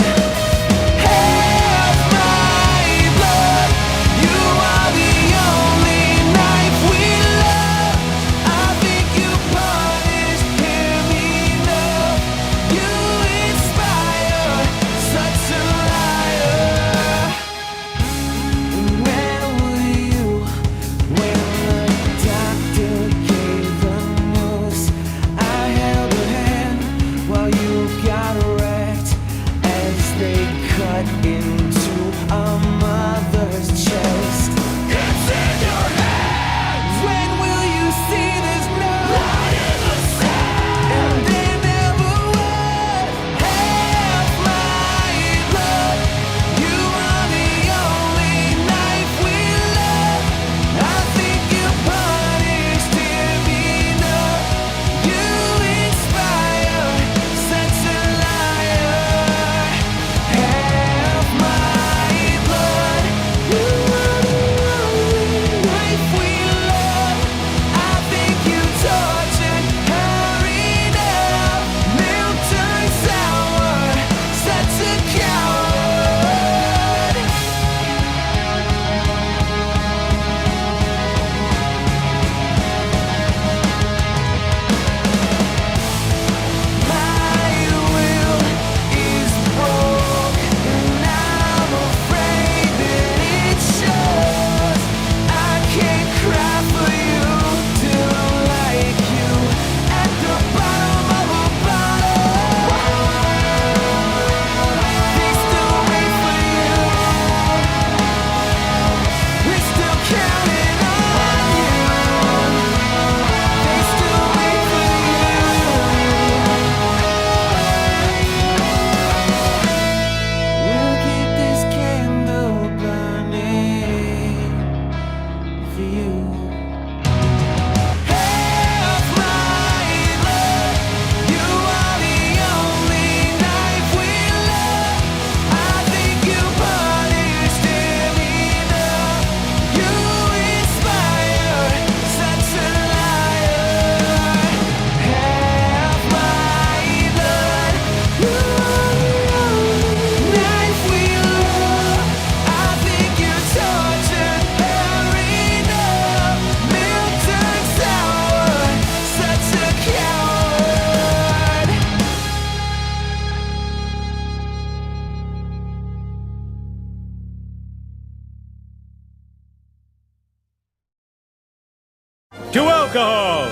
to alcohol,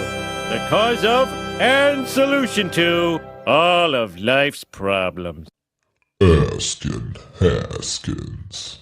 the cause of and solution to all of life's problems. Askin Haskins.